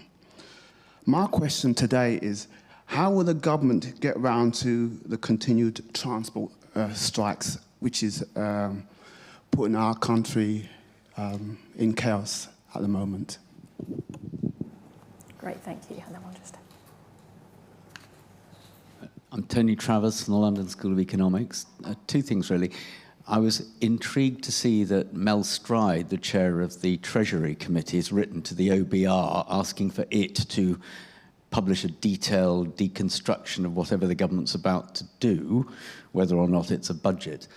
My question today is, how will the government get around to the continued transport strikes, which is putting our country in chaos at the moment? Great, thank you. And then we'll just... I'm Tony Travers from the London School of Economics. Two things, really. I was intrigued to see that Mel Stride, the chair of the Treasury Committee, has written to the OBR asking for it to publish a detailed deconstruction of whatever the government's about to do, whether or not it's a budget.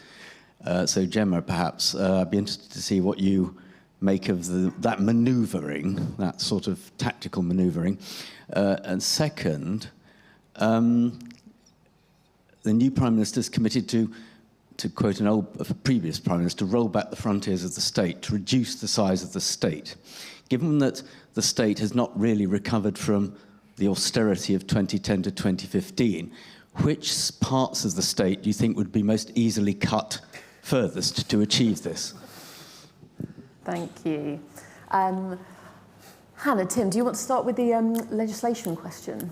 So Gemma, perhaps, I'd be interested to see what you make of that manoeuvring, that sort of tactical manoeuvring. And second, the new Prime Minister's committed to quote a previous Prime Minister, roll back the frontiers of the state, to reduce the size of the state. Given that the state has not really recovered from the austerity of 2010 to 2015, which parts of the state do you think would be most easily cut furthest to achieve this? Thank you. Hannah, Tim, do you want to start with the legislation question?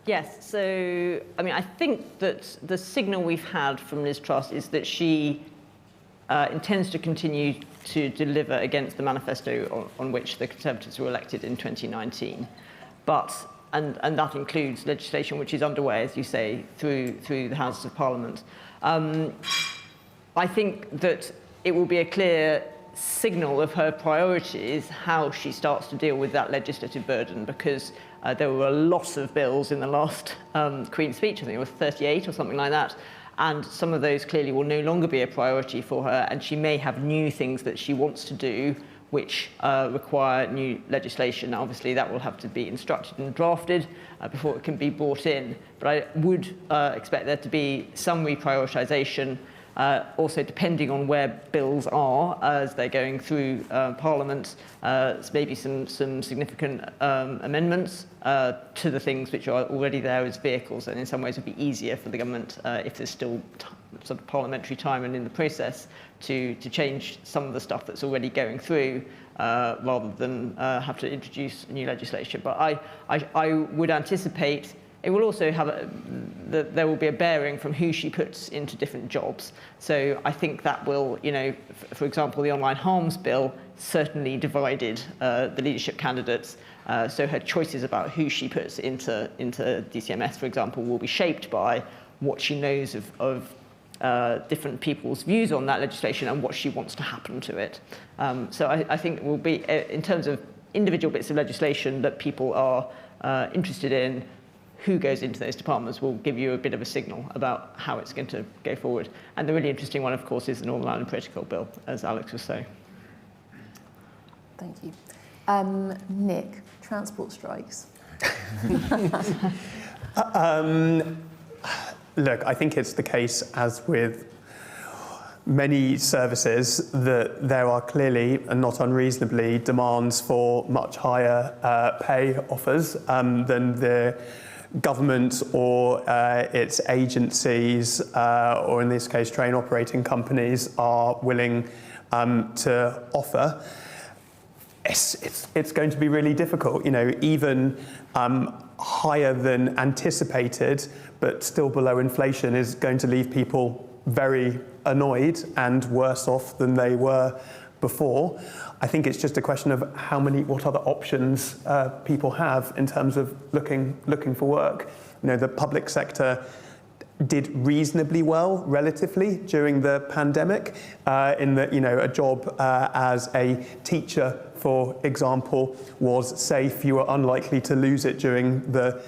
Yes, so, I think that the signal we've had from Liz Truss is that she intends to continue to deliver against the manifesto on which the Conservatives were elected in 2019. But, and that includes legislation which is underway, as you say, through the Houses of Parliament. I think that it will be a clear signal of her priorities how she starts to deal with that legislative burden, because there were a lot of bills in the last Queen's speech. I think it was 38 or something like that. And some of those clearly will no longer be a priority for her, and she may have new things that she wants to do which require new legislation. Now, obviously, that will have to be instructed and drafted before it can be brought in. But I would expect there to be some reprioritisation Also, depending on where bills are as they're going through Parliament, maybe some significant amendments to the things which are already there as vehicles, and in some ways it would be easier for the government if there's still sort of parliamentary time and in the process to change some of the stuff that's already going through rather than have to introduce new legislation. But I would anticipate it will also have there will be a bearing from who she puts into different jobs. So I think that will, for example, the online harms bill certainly divided the leadership candidates. So her choices about who she puts into DCMS, for example, will be shaped by what she knows of different people's views on that legislation and what she wants to happen to it. So I think it will be, in terms of individual bits of legislation that people are interested in, who goes into those departments will give you a bit of a signal about how it's going to go forward. And the really interesting one, of course, is the Northern Ireland Protocol Bill, as Alex was saying. Thank you. Nick, transport strikes. Look, I think it's the case, as with many services, that there are clearly, and not unreasonably, demands for much higher pay offers than the government or its agencies, or in this case train operating companies, are willing to offer. It's going to be really difficult, even higher than anticipated, but still below inflation, is going to leave people very annoyed and worse off than they were before. I think it's just a question of what other options people have in terms of looking for work. The public sector did reasonably well relatively during the pandemic, in that a job as a teacher, for example, was safe. You were unlikely to lose it during the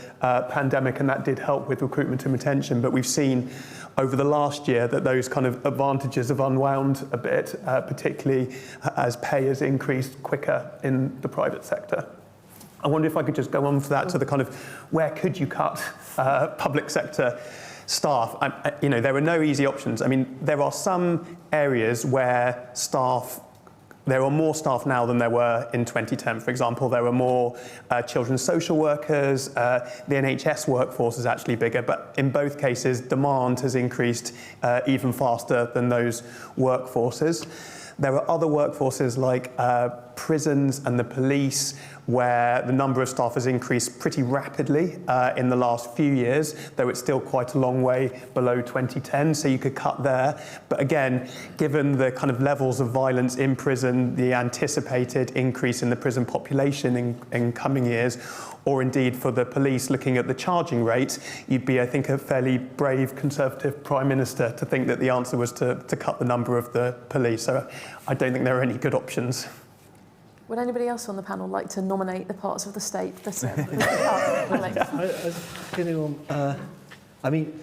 pandemic, and that did help with recruitment and retention. But we've seen over the last year that those kind of advantages have unwound a bit, particularly as pay has increased quicker in the private sector. I wonder if I could just go on for that to the kind of where could you cut public sector staff. There are no easy options. I mean, there are some areas where there are more staff now than there were in 2010. For example, there are more children's social workers. The NHS workforce is actually bigger, but in both cases, demand has increased even faster than those workforces. There are other workforces like prisons and the police, where the number of staff has increased pretty rapidly in the last few years, though it's still quite a long way below 2010, so you could cut there. But again, given the kind of levels of violence in prison, the anticipated increase in the prison population in coming years, or indeed for the police looking at the charging rate, you'd be, I think, a fairly brave Conservative Prime Minister to think that the answer was to cut the number of the police. So I don't think there are any good options. Would anybody else on the panel like to nominate the parts of the state that I mean,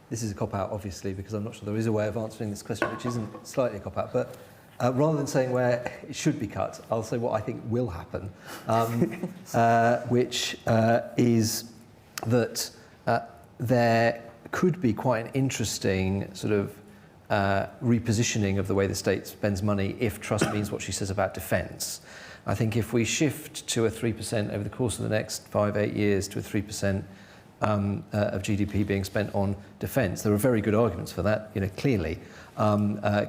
this is a cop-out, obviously, because I'm not sure there is a way of answering this question which isn't slightly a cop-out, but rather than saying where it should be cut, I'll say what I think will happen, which is that there could be quite an interesting sort of repositioning of the way the state spends money if Truss means what she says about defence. I think if we shift to a 3% over the course of the next 5-8 years to a 3% of GDP being spent on defence, there are very good arguments for that, clearly,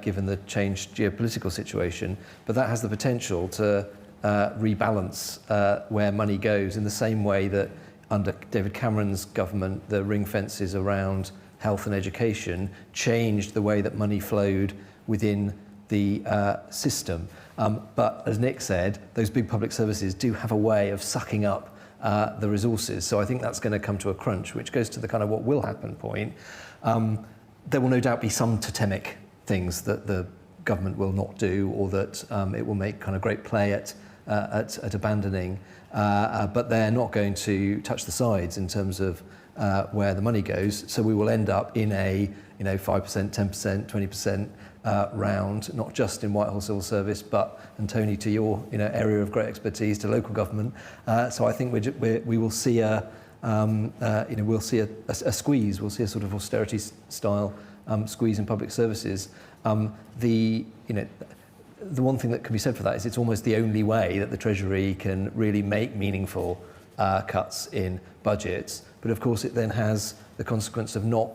given the changed geopolitical situation. But that has the potential to rebalance where money goes in the same way that under David Cameron's government, the ring fences around health and education changed the way that money flowed within the system. But as Nick said, those big public services do have a way of sucking up the resources. So I think that's going to come to a crunch, which goes to the kind of what will happen point. There will no doubt be some totemic things that the government will not do, or that it will make kind of great play at abandoning. But they're not going to touch the sides in terms of where the money goes. So we will end up in a 5%, 10%, 20% round, not just in Whitehall Civil Service, but, and Tony, to your area of great expertise, to local government. So I think we will see we'll see a squeeze. We'll see a sort of austerity style squeeze in public services, the one thing that can be said for that is it's almost the only way that the Treasury can really make meaningful cuts in budgets. But of course, it then has the consequence of not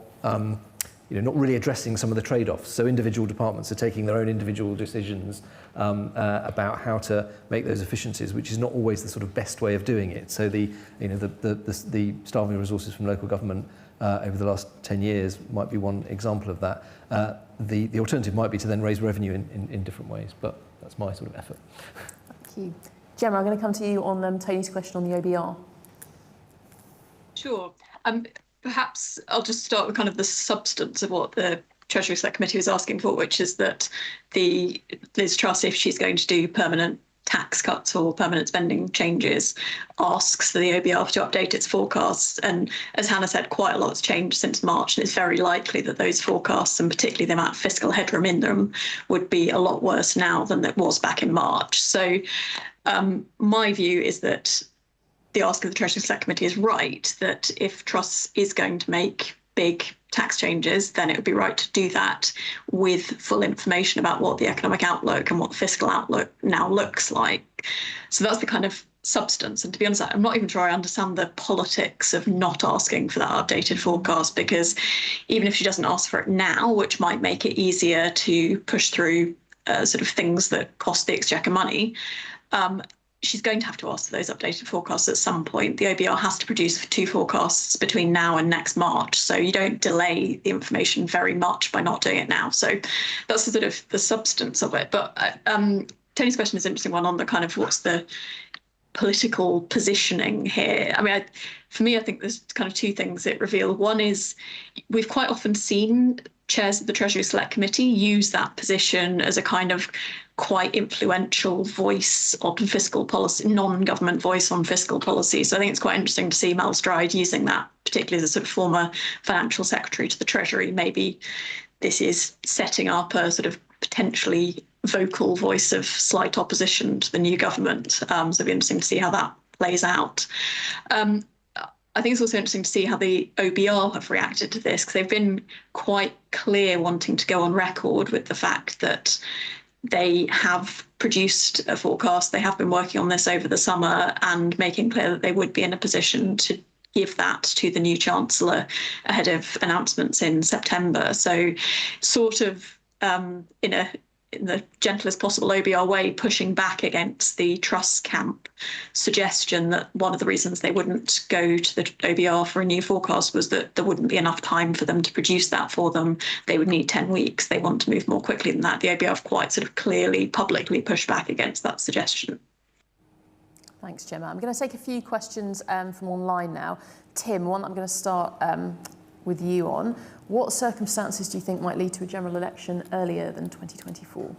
really addressing some of the trade-offs. So individual departments are taking their own individual decisions about how to make those efficiencies, which is not always the sort of best way of doing it. So the starving resources from local government over the last 10 years might be one example of that. The alternative might be to then raise revenue in different ways, but that's my sort of effort. Thank you. Gemma, I'm going to come to you on Tony's question on the OBR. Sure. Perhaps I'll just start with kind of the substance of what the Treasury Select Committee was asking for, which is that the Liz Truss, if she's going to do permanent tax cuts or permanent spending changes, asks for the OBR to update its forecasts. And as Hannah said, quite a lot's changed since March, and it's very likely that those forecasts, and particularly the amount of fiscal headroom in them, would be a lot worse now than it was back in March. So my view is that the ask of the Treasury Select Committee is right, that if Truss is going to make big tax changes, then it would be right to do that with full information about what the economic outlook and what the fiscal outlook now looks like. So that's the kind of substance. And to be honest, I'm not even sure I understand the politics of not asking for that updated forecast, because even if she doesn't ask for it now, which might make it easier to push through sort of things that cost the Exchequer money, she's going to have to ask for those updated forecasts at some point. The OBR has to produce 2 forecasts between now and next March, so you don't delay the information very much by not doing it now. So that's the sort of the substance of it. But Tony's question is an interesting one on the kind of what's the political positioning here. I mean, for me, I think there's kind of 2 things it revealed. One is we've quite often seen chairs of the Treasury Select Committee use that position as a kind of quite influential voice on fiscal policy, non-government voice on fiscal policy. So I think it's quite interesting to see Mel Stride using that, particularly as a sort of former financial secretary to the Treasury. Maybe this is setting up a sort of potentially vocal voice of slight opposition to the new government. So it'll be interesting to see how that plays out. I think it's also interesting to see how the OBR have reacted to this, because they've been quite clear wanting to go on record with the fact that they have produced a forecast. They have been working on this over the summer and making clear that they would be in a position to give that to the new Chancellor ahead of announcements in September. So sort of in the gentlest possible OBR way, pushing back against the Truss camp suggestion that one of the reasons they wouldn't go to the OBR for a new forecast was that there wouldn't be enough time for them to produce that for them. They would need 10 weeks. They want to move more quickly than that. The OBR have quite sort of clearly, publicly pushed back against that suggestion. Thanks, Gemma. I'm going to take a few questions from online now. Tim, one I'm going to start with you on. What circumstances do you think might lead to a general election earlier than 2024?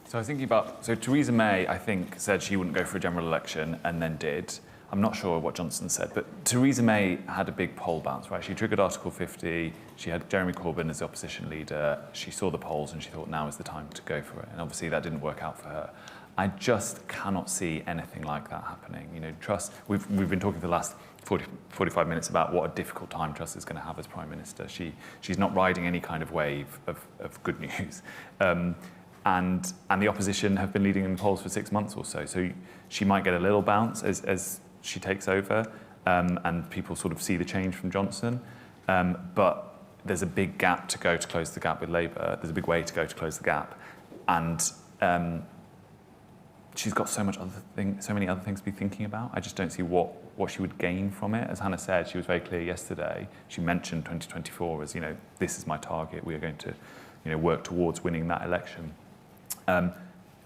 So I was thinking about, Theresa May, I think, said she wouldn't go for a general election and then did. I'm not sure what Johnson said, but Theresa May had a big poll bounce, right? She triggered Article 50, she had Jeremy Corbyn as the opposition leader, she saw the polls and she thought now is the time to go for it. And obviously that didn't work out for her. I just cannot see anything like that happening. You know, Truss, we've been talking for the last 45 minutes about what a difficult time Truss is going to have as Prime Minister. She's not riding any kind of wave of good news. And the opposition have been leading in the polls for 6 months or so. So she might get a little bounce as she takes over and people sort of see the change from Johnson. But there's a big gap to go to close the gap with Labour. There's a big way to go to close the gap. And she's got so many other things to be thinking about. I just don't see what she would gain from it. As Hannah said, she was very clear yesterday. She mentioned 2024 as, this is my target. We are going to, work towards winning that election.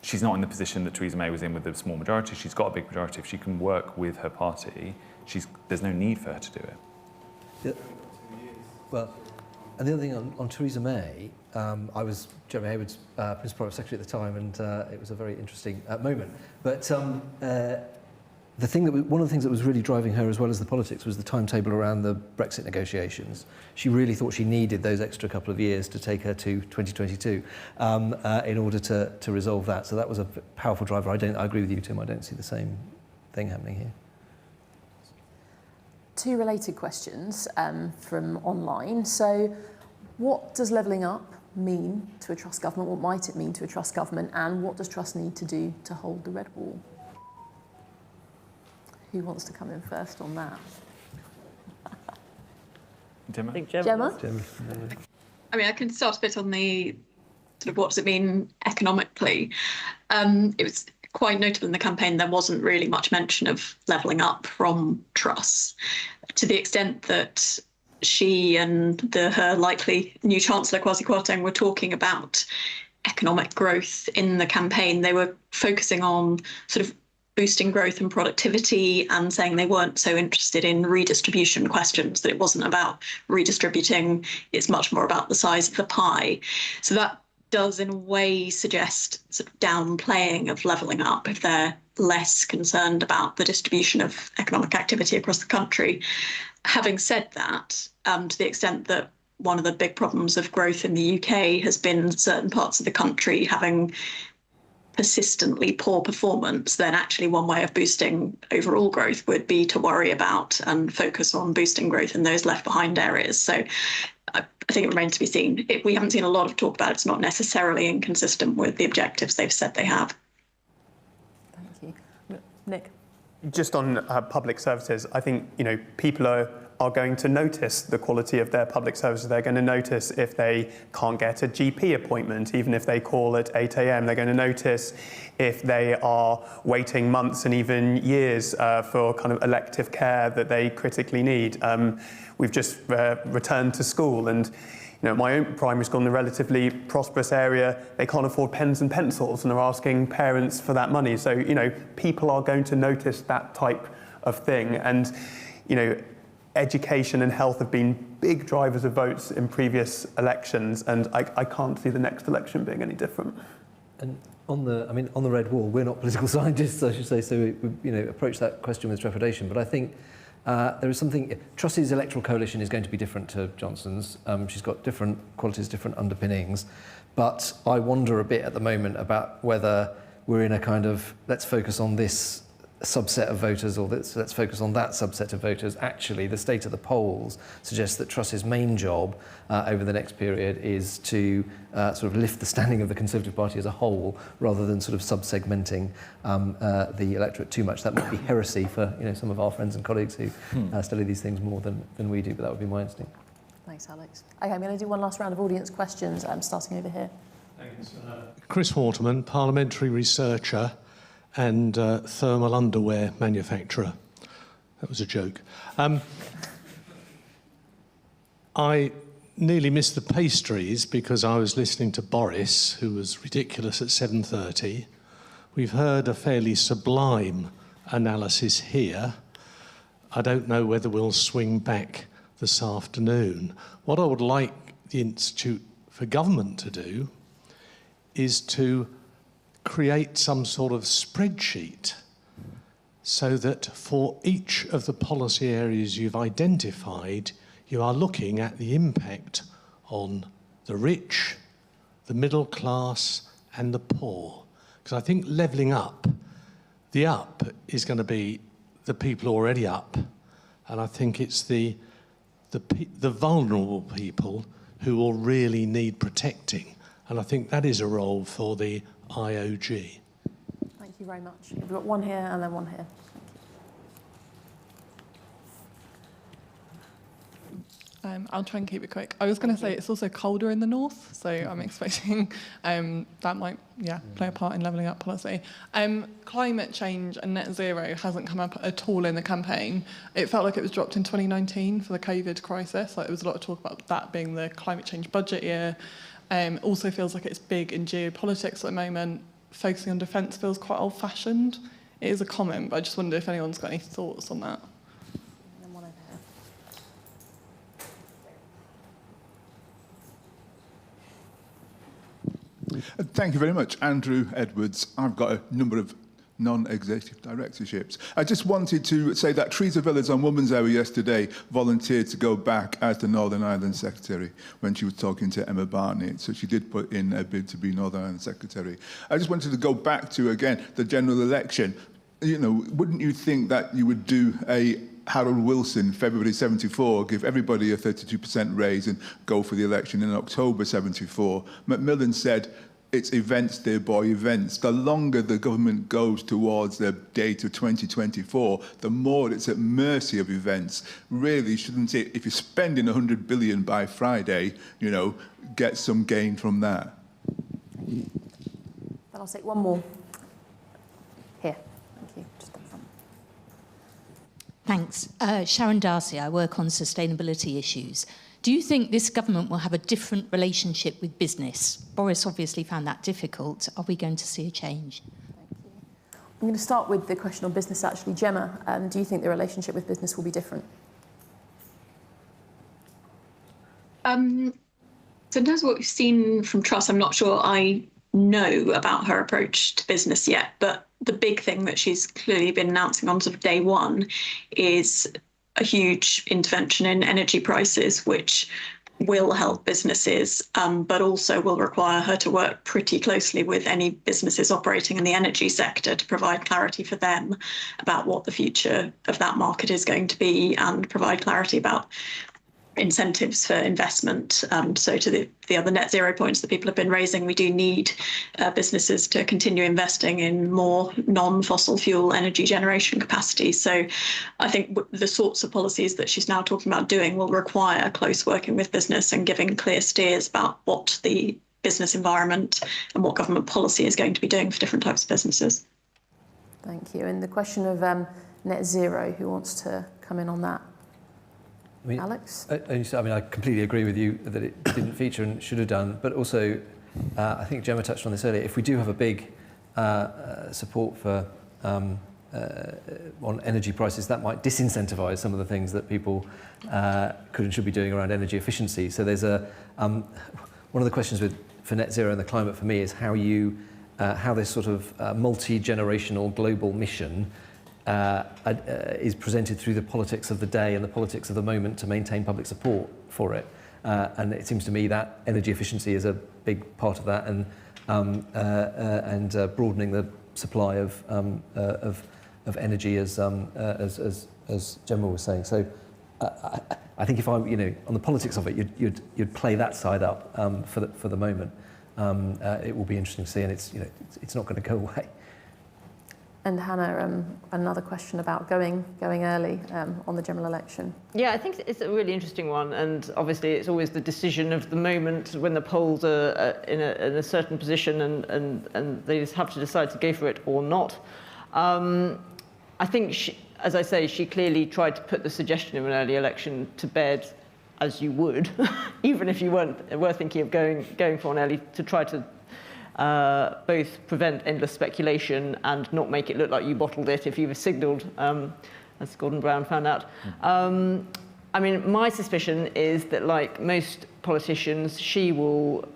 She's not in the position that Theresa May was in with a small majority. She's got a big majority. If she can work with her party, there's no need for her to do it. Yeah. Well, and the other thing on Theresa May, I was Jeremy Hayward's Principal Private Secretary at the time, and it was a very interesting moment. But one of the things that was really driving her, as well as the politics, was the timetable around the Brexit negotiations. She really thought she needed those extra couple of years to take her to 2022 in order to resolve that. So that was a powerful driver. I agree with you, Tim. I don't see the same thing happening here. 2 related questions from online. So What does levelling up mean to a Truss government? What might it mean to a Truss government? And what does Truss need to do to hold the red wall? Who wants to come in first on that? Gemma? I think Gemma? I mean, I can start a bit on the sort of what does it mean economically. It was quite notable in the campaign there wasn't really much mention of levelling up from Truss, to the extent that she and her likely new Chancellor, Kwasi Kwarteng, were talking about economic growth in the campaign. They were focusing on sort of boosting growth and productivity and saying they weren't so interested in redistribution questions, that it wasn't about redistributing, it's much more about the size of the pie. So that does in a way suggest sort of downplaying of levelling up if they're less concerned about the distribution of economic activity across the country. Having said that, to the extent that one of the big problems of growth in the UK has been certain parts of the country having persistently poor performance, then actually one way of boosting overall growth would be to worry about and focus on boosting growth in those left behind areas. So I think it remains to be seen. We haven't seen a lot of talk about it. It's not necessarily inconsistent with the objectives they've said they have. Thank you. Nick? Just on public services, I think people are going to notice the quality of their public services. They're going to notice if they can't get a GP appointment, even if they call at 8 a.m. They're going to notice if they are waiting months and even years for kind of elective care that they critically need. We've just returned to school, and my own primary school in a relatively prosperous area, they can't afford pens and pencils, and they're asking parents for that money. So people are going to notice that type of thing, and education and health have been big drivers of votes in previous elections, and I can't see the next election being any different. And on the red wall, we're not political scientists, I should say, so we approach that question with trepidation. But I think there is something. Truss's electoral coalition is going to be different to Johnson's. She's got different qualities, different underpinnings. But I wonder a bit at the moment about whether we're in a kind of let's focus on this subset of voters, or let's focus on that subset of voters. Actually, the state of the polls suggests that Truss's main job over the next period is to sort of lift the standing of the Conservative Party as a whole, rather than sort of sub-segmenting the electorate too much. That might be heresy for some of our friends and colleagues who study these things more than we do, but that would be my instinct. Thanks, Alex. Okay, I'm going to do one last round of audience questions, starting over here. Thanks. Chris Waterman, parliamentary researcher and thermal underwear manufacturer. That was a joke. I nearly missed the pastries because I was listening to Boris, who was ridiculous at 7:30. We've heard a fairly sublime analysis here. I don't know whether we'll swing back this afternoon. What I would like the Institute for Government to do is to create some sort of spreadsheet so that for each of the policy areas you've identified, you are looking at the impact on the rich, the middle class, and the poor. Because I think levelling up, the up is going to be the people already up, and I think it's the vulnerable people who will really need protecting. And I think that is a role for the IOG. Thank you very much. We've got one here and then one here. I'll try and keep it quick. I was going to say it's also colder in the north, so I'm expecting that might play a part in levelling up policy. Climate change and net zero hasn't come up at all in the campaign. It felt like it was dropped in 2019 for the COVID crisis. Like, there was a lot of talk about that being the climate change budget year. Also feels like it's big in geopolitics at the moment. Focusing on defence feels quite old-fashioned. It is a comment, but I just wonder if anyone's got any thoughts on that. And one over here. Thank you very much, Andrew Edwards. I've got a number of non-executive directorships. I just wanted to say that Teresa Villas on Women's Hour yesterday volunteered to go back as the Northern Ireland Secretary when she was talking to Emma Barney. So she did put in a bid to be Northern Ireland Secretary. I just wanted to go back to, again, the general election. Wouldn't you think that you would do a Harold Wilson, February 74, give everybody a 32% raise and go for the election in October 74. Macmillan said, it's events, dear boy, events. The longer the government goes towards the date of 2024, the more it's at mercy of events. Really, shouldn't it, if you're spending 100 billion by Friday, you know, get some gain from that? Then I'll take one more. Here, thank you. Just up front. Thanks. Sharon Darcy, I work on sustainability issues. Do you think this government will have a different relationship with business? Boris obviously found that difficult. Are we going to see a change? Thank you. I'm going to start with the question on business, actually. Gemma, do you think the relationship with business will be different? So in terms of what we've seen from Truss, I'm not sure I know about her approach to business yet, but the big thing that she's clearly been announcing on sort of day one is a huge intervention in energy prices, which will help businesses, but also will require her to work pretty closely with any businesses operating in the energy sector to provide clarity for them about what the future of that market is going to be and provide clarity about incentives for investment. So to the other net zero points that people have been raising, we do need businesses to continue investing in more non-fossil fuel energy generation capacity. So I think the sorts of policies that she's now talking about doing will require close working with business and giving clear steers about what the business environment and what government policy is going to be doing for different types of businesses. Thank you. And the question of net zero, who wants to come in on that? I mean, Alex? I completely agree with you that it didn't feature and should have done, but also I think Gemma touched on this earlier. If we do have a big support for on energy prices, that might disincentivise some of the things that people could and should be doing around energy efficiency. So there's one of the questions for net zero and the climate for me is how this sort of multi-generational global mission is presented through the politics of the day and the politics of the moment to maintain public support for it. And it seems to me that energy efficiency is a big part of that, and broadening the supply of energy, as Gemma was saying. So I think if I'm, on the politics of it, you'd play that side up for the moment. It will be interesting to see, and it's not going to go away. And Hannah, another question about going early on the general election. Yeah, I think it's a really interesting one, and obviously it's always the decision of the moment when the polls are in a certain position, and they just have to decide to go for it or not. I think, as I say, she clearly tried to put the suggestion of an early election to bed, as you would, even if you were thinking of going for an early, to try to both prevent endless speculation and not make it look like you bottled it if you were signalled, as Gordon Brown found out. I mean, my suspicion is that, like most politicians, she will,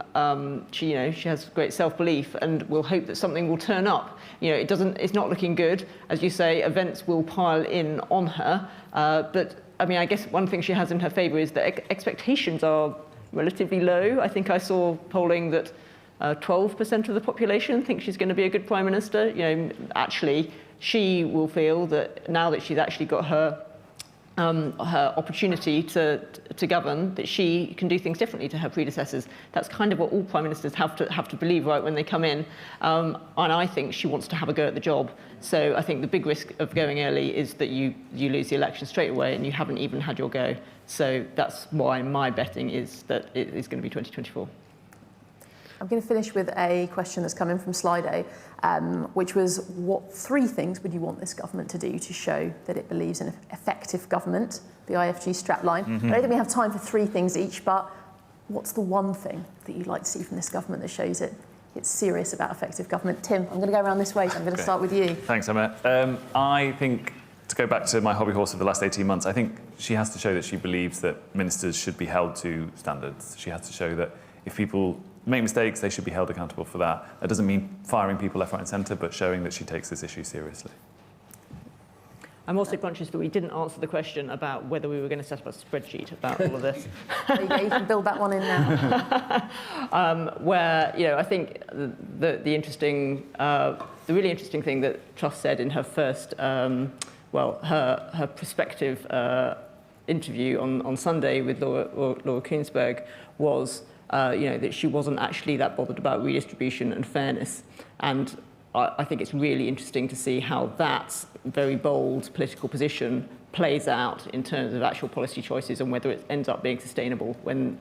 she has great self-belief and will hope that something will turn up. It's not looking good. As you say, events will pile in on her. But I mean, I guess one thing she has in her favour is that expectations are relatively low. I think I saw polling that 12% of the population think she's going to be a good Prime Minister. Actually, she will feel that now that she's actually got her opportunity to govern, that she can do things differently to her predecessors. That's kind of what all Prime Ministers have to believe, right, when they come in. And I think she wants to have a go at the job. So I think the big risk of going early is that you lose the election straight away and you haven't even had your go. So that's why my betting is that it is going to be 2024. I'm going to finish with a question that's come in from Slido, which was, what 3 things would you want this government to do to show that it believes in effective government, the IfG strapline? I don't think we have time for 3 things each, but what's the one thing that you'd like to see from this government that shows it's serious about effective government? Tim, I'm going to go around this way, so I'm going to start with you. Thanks, Emma. I think, to go back to my hobby horse of the last 18 months, I think she has to show that she believes that ministers should be held to standards. She has to show that if people make mistakes, they should be held accountable for that. That doesn't mean firing people left, right and centre, but showing that she takes this issue seriously. I'm also conscious that we didn't answer the question about whether we were going to set up a spreadsheet about all of this. There you go, you can build that one in now. Where, I think the really interesting thing that Truss said in her first well, her prospective interview on Sunday with Laura Kuenssberg was, that she wasn't actually that bothered about redistribution and fairness. And I think it's really interesting to see how that very bold political position plays out in terms of actual policy choices and whether it ends up being sustainable when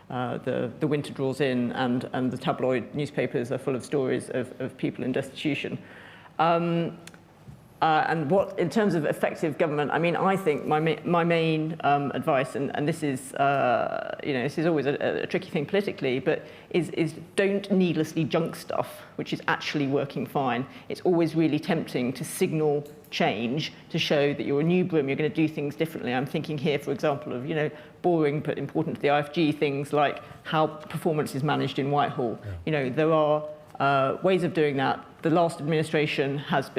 the winter draws in and the tabloid newspapers are full of stories of people in destitution. And what, in terms of effective government, I mean, I think my main advice, and this is, this is always a tricky thing politically, but is don't needlessly junk stuff, which is actually working fine. It's always really tempting to signal change, to show that you're a new broom, you're going to do things differently. I'm thinking here, for example, of, boring but important to the IfG things like how performance is managed in Whitehall. Yeah. There are ways of doing that. The last administration has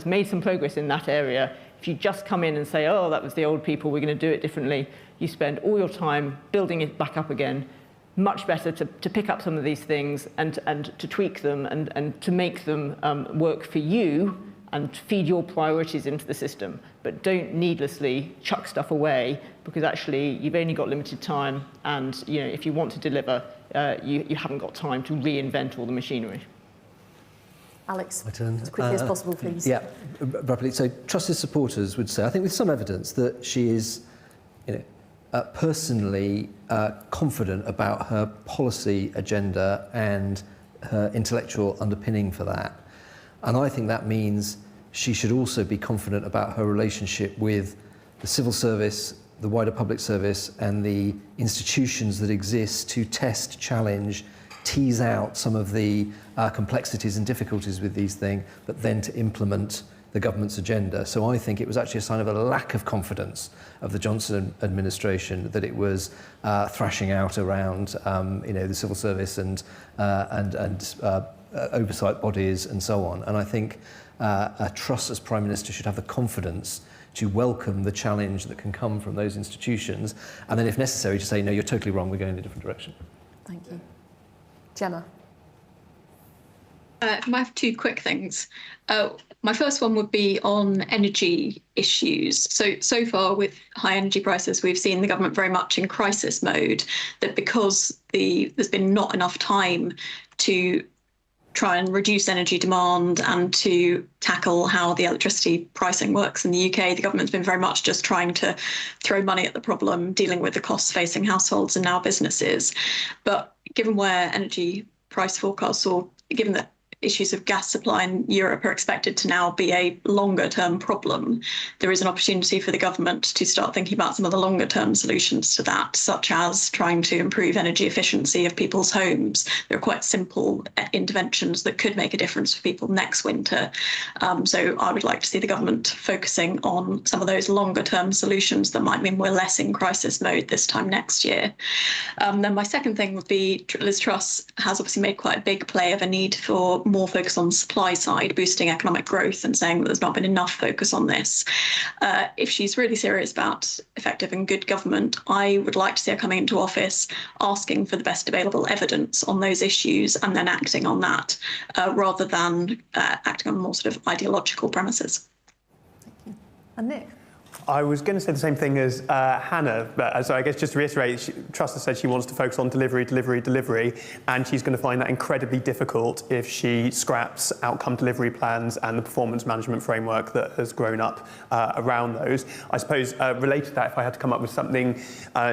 made some progress in that area. If you just come in and say, oh, that was the old people, we're going to do it differently, you spend all your time building it back up again. Much better to pick up some of these things and to tweak them and to make them work for you and feed your priorities into the system. But don't needlessly chuck stuff away, because actually you've only got limited time, and if you want to deliver, you haven't got time to reinvent all the machinery. Alex, my turn. As quickly as possible, please. Yeah, rapidly. So Truss's supporters would say, I think with some evidence, that she is personally confident about her policy agenda and her intellectual underpinning for that. And I think that means she should also be confident about her relationship with the civil service, the wider public service, and the institutions that exist to test, challenge, tease out some of the complexities and difficulties with these things, but then to implement the government's agenda. So I think it was actually a sign of a lack of confidence of the Johnson administration that it was thrashing out around the civil service and oversight bodies and so on. And I think Truss as Prime Minister should have the confidence to welcome the challenge that can come from those institutions, and then if necessary to say, no, you're totally wrong, we're going in a different direction. Thank you. Gemma. I have two quick things. My first one would be on energy issues. So far with high energy prices, we've seen the government very much in crisis mode, that because there's been not enough time to try and reduce energy demand and to tackle how the electricity pricing works in the UK, the government's been very much just trying to throw money at the problem, dealing with the costs facing households and now businesses. But given where energy price forecasts, or given that issues of gas supply in Europe are expected to now be a longer-term problem, there is an opportunity for the government to start thinking about some of the longer-term solutions to that, such as trying to improve energy efficiency of people's homes. There are quite simple interventions that could make a difference for people next winter. So I would like to see the government focusing on some of those longer-term solutions that might mean we're less in crisis mode this time next year. Then my second thing would be, Liz Truss has obviously made quite a big play of a need for more focus on the supply side, boosting economic growth, and saying that there's not been enough focus on this. If she's really serious about effective and good government, I would like to see her coming into office asking for the best available evidence on those issues and then acting on that, rather than acting on more sort of ideological premises. Thank you. And Nick? I was going to say the same thing as Hannah, but so I guess just to reiterate, Truss has said she wants to focus on delivery, and she's going to find that incredibly difficult if she scraps outcome delivery plans and the performance management framework that has grown up around those. I suppose related to that, if I had to come up with something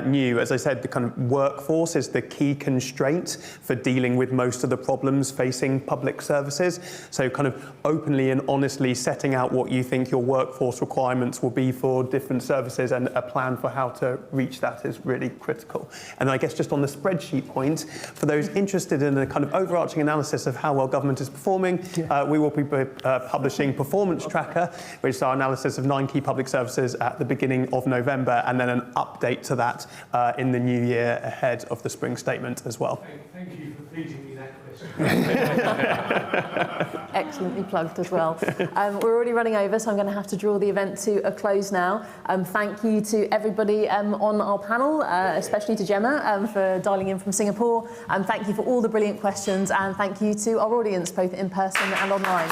new, as I said, the kind of workforce is the key constraint for dealing with most of the problems facing public services. So kind of openly and honestly setting out what you think your workforce requirements will be for different services and a plan for how to reach that is really critical. And I guess just on the spreadsheet point, for those interested in a kind of overarching analysis of how well government is performing, we will be publishing Performance Tracker, which is our analysis of 9 key public services at the beginning of November, and then an update to that in the new year ahead of the spring statement as well. Thank you for feeding me that question. Excellently plugged as well. We're already running over, so I'm going to have to draw the event to a close now. Thank you to everybody on our panel, especially to Gemma for dialing in from Singapore. Thank you for all the brilliant questions, and thank you to our audience, both in person and online.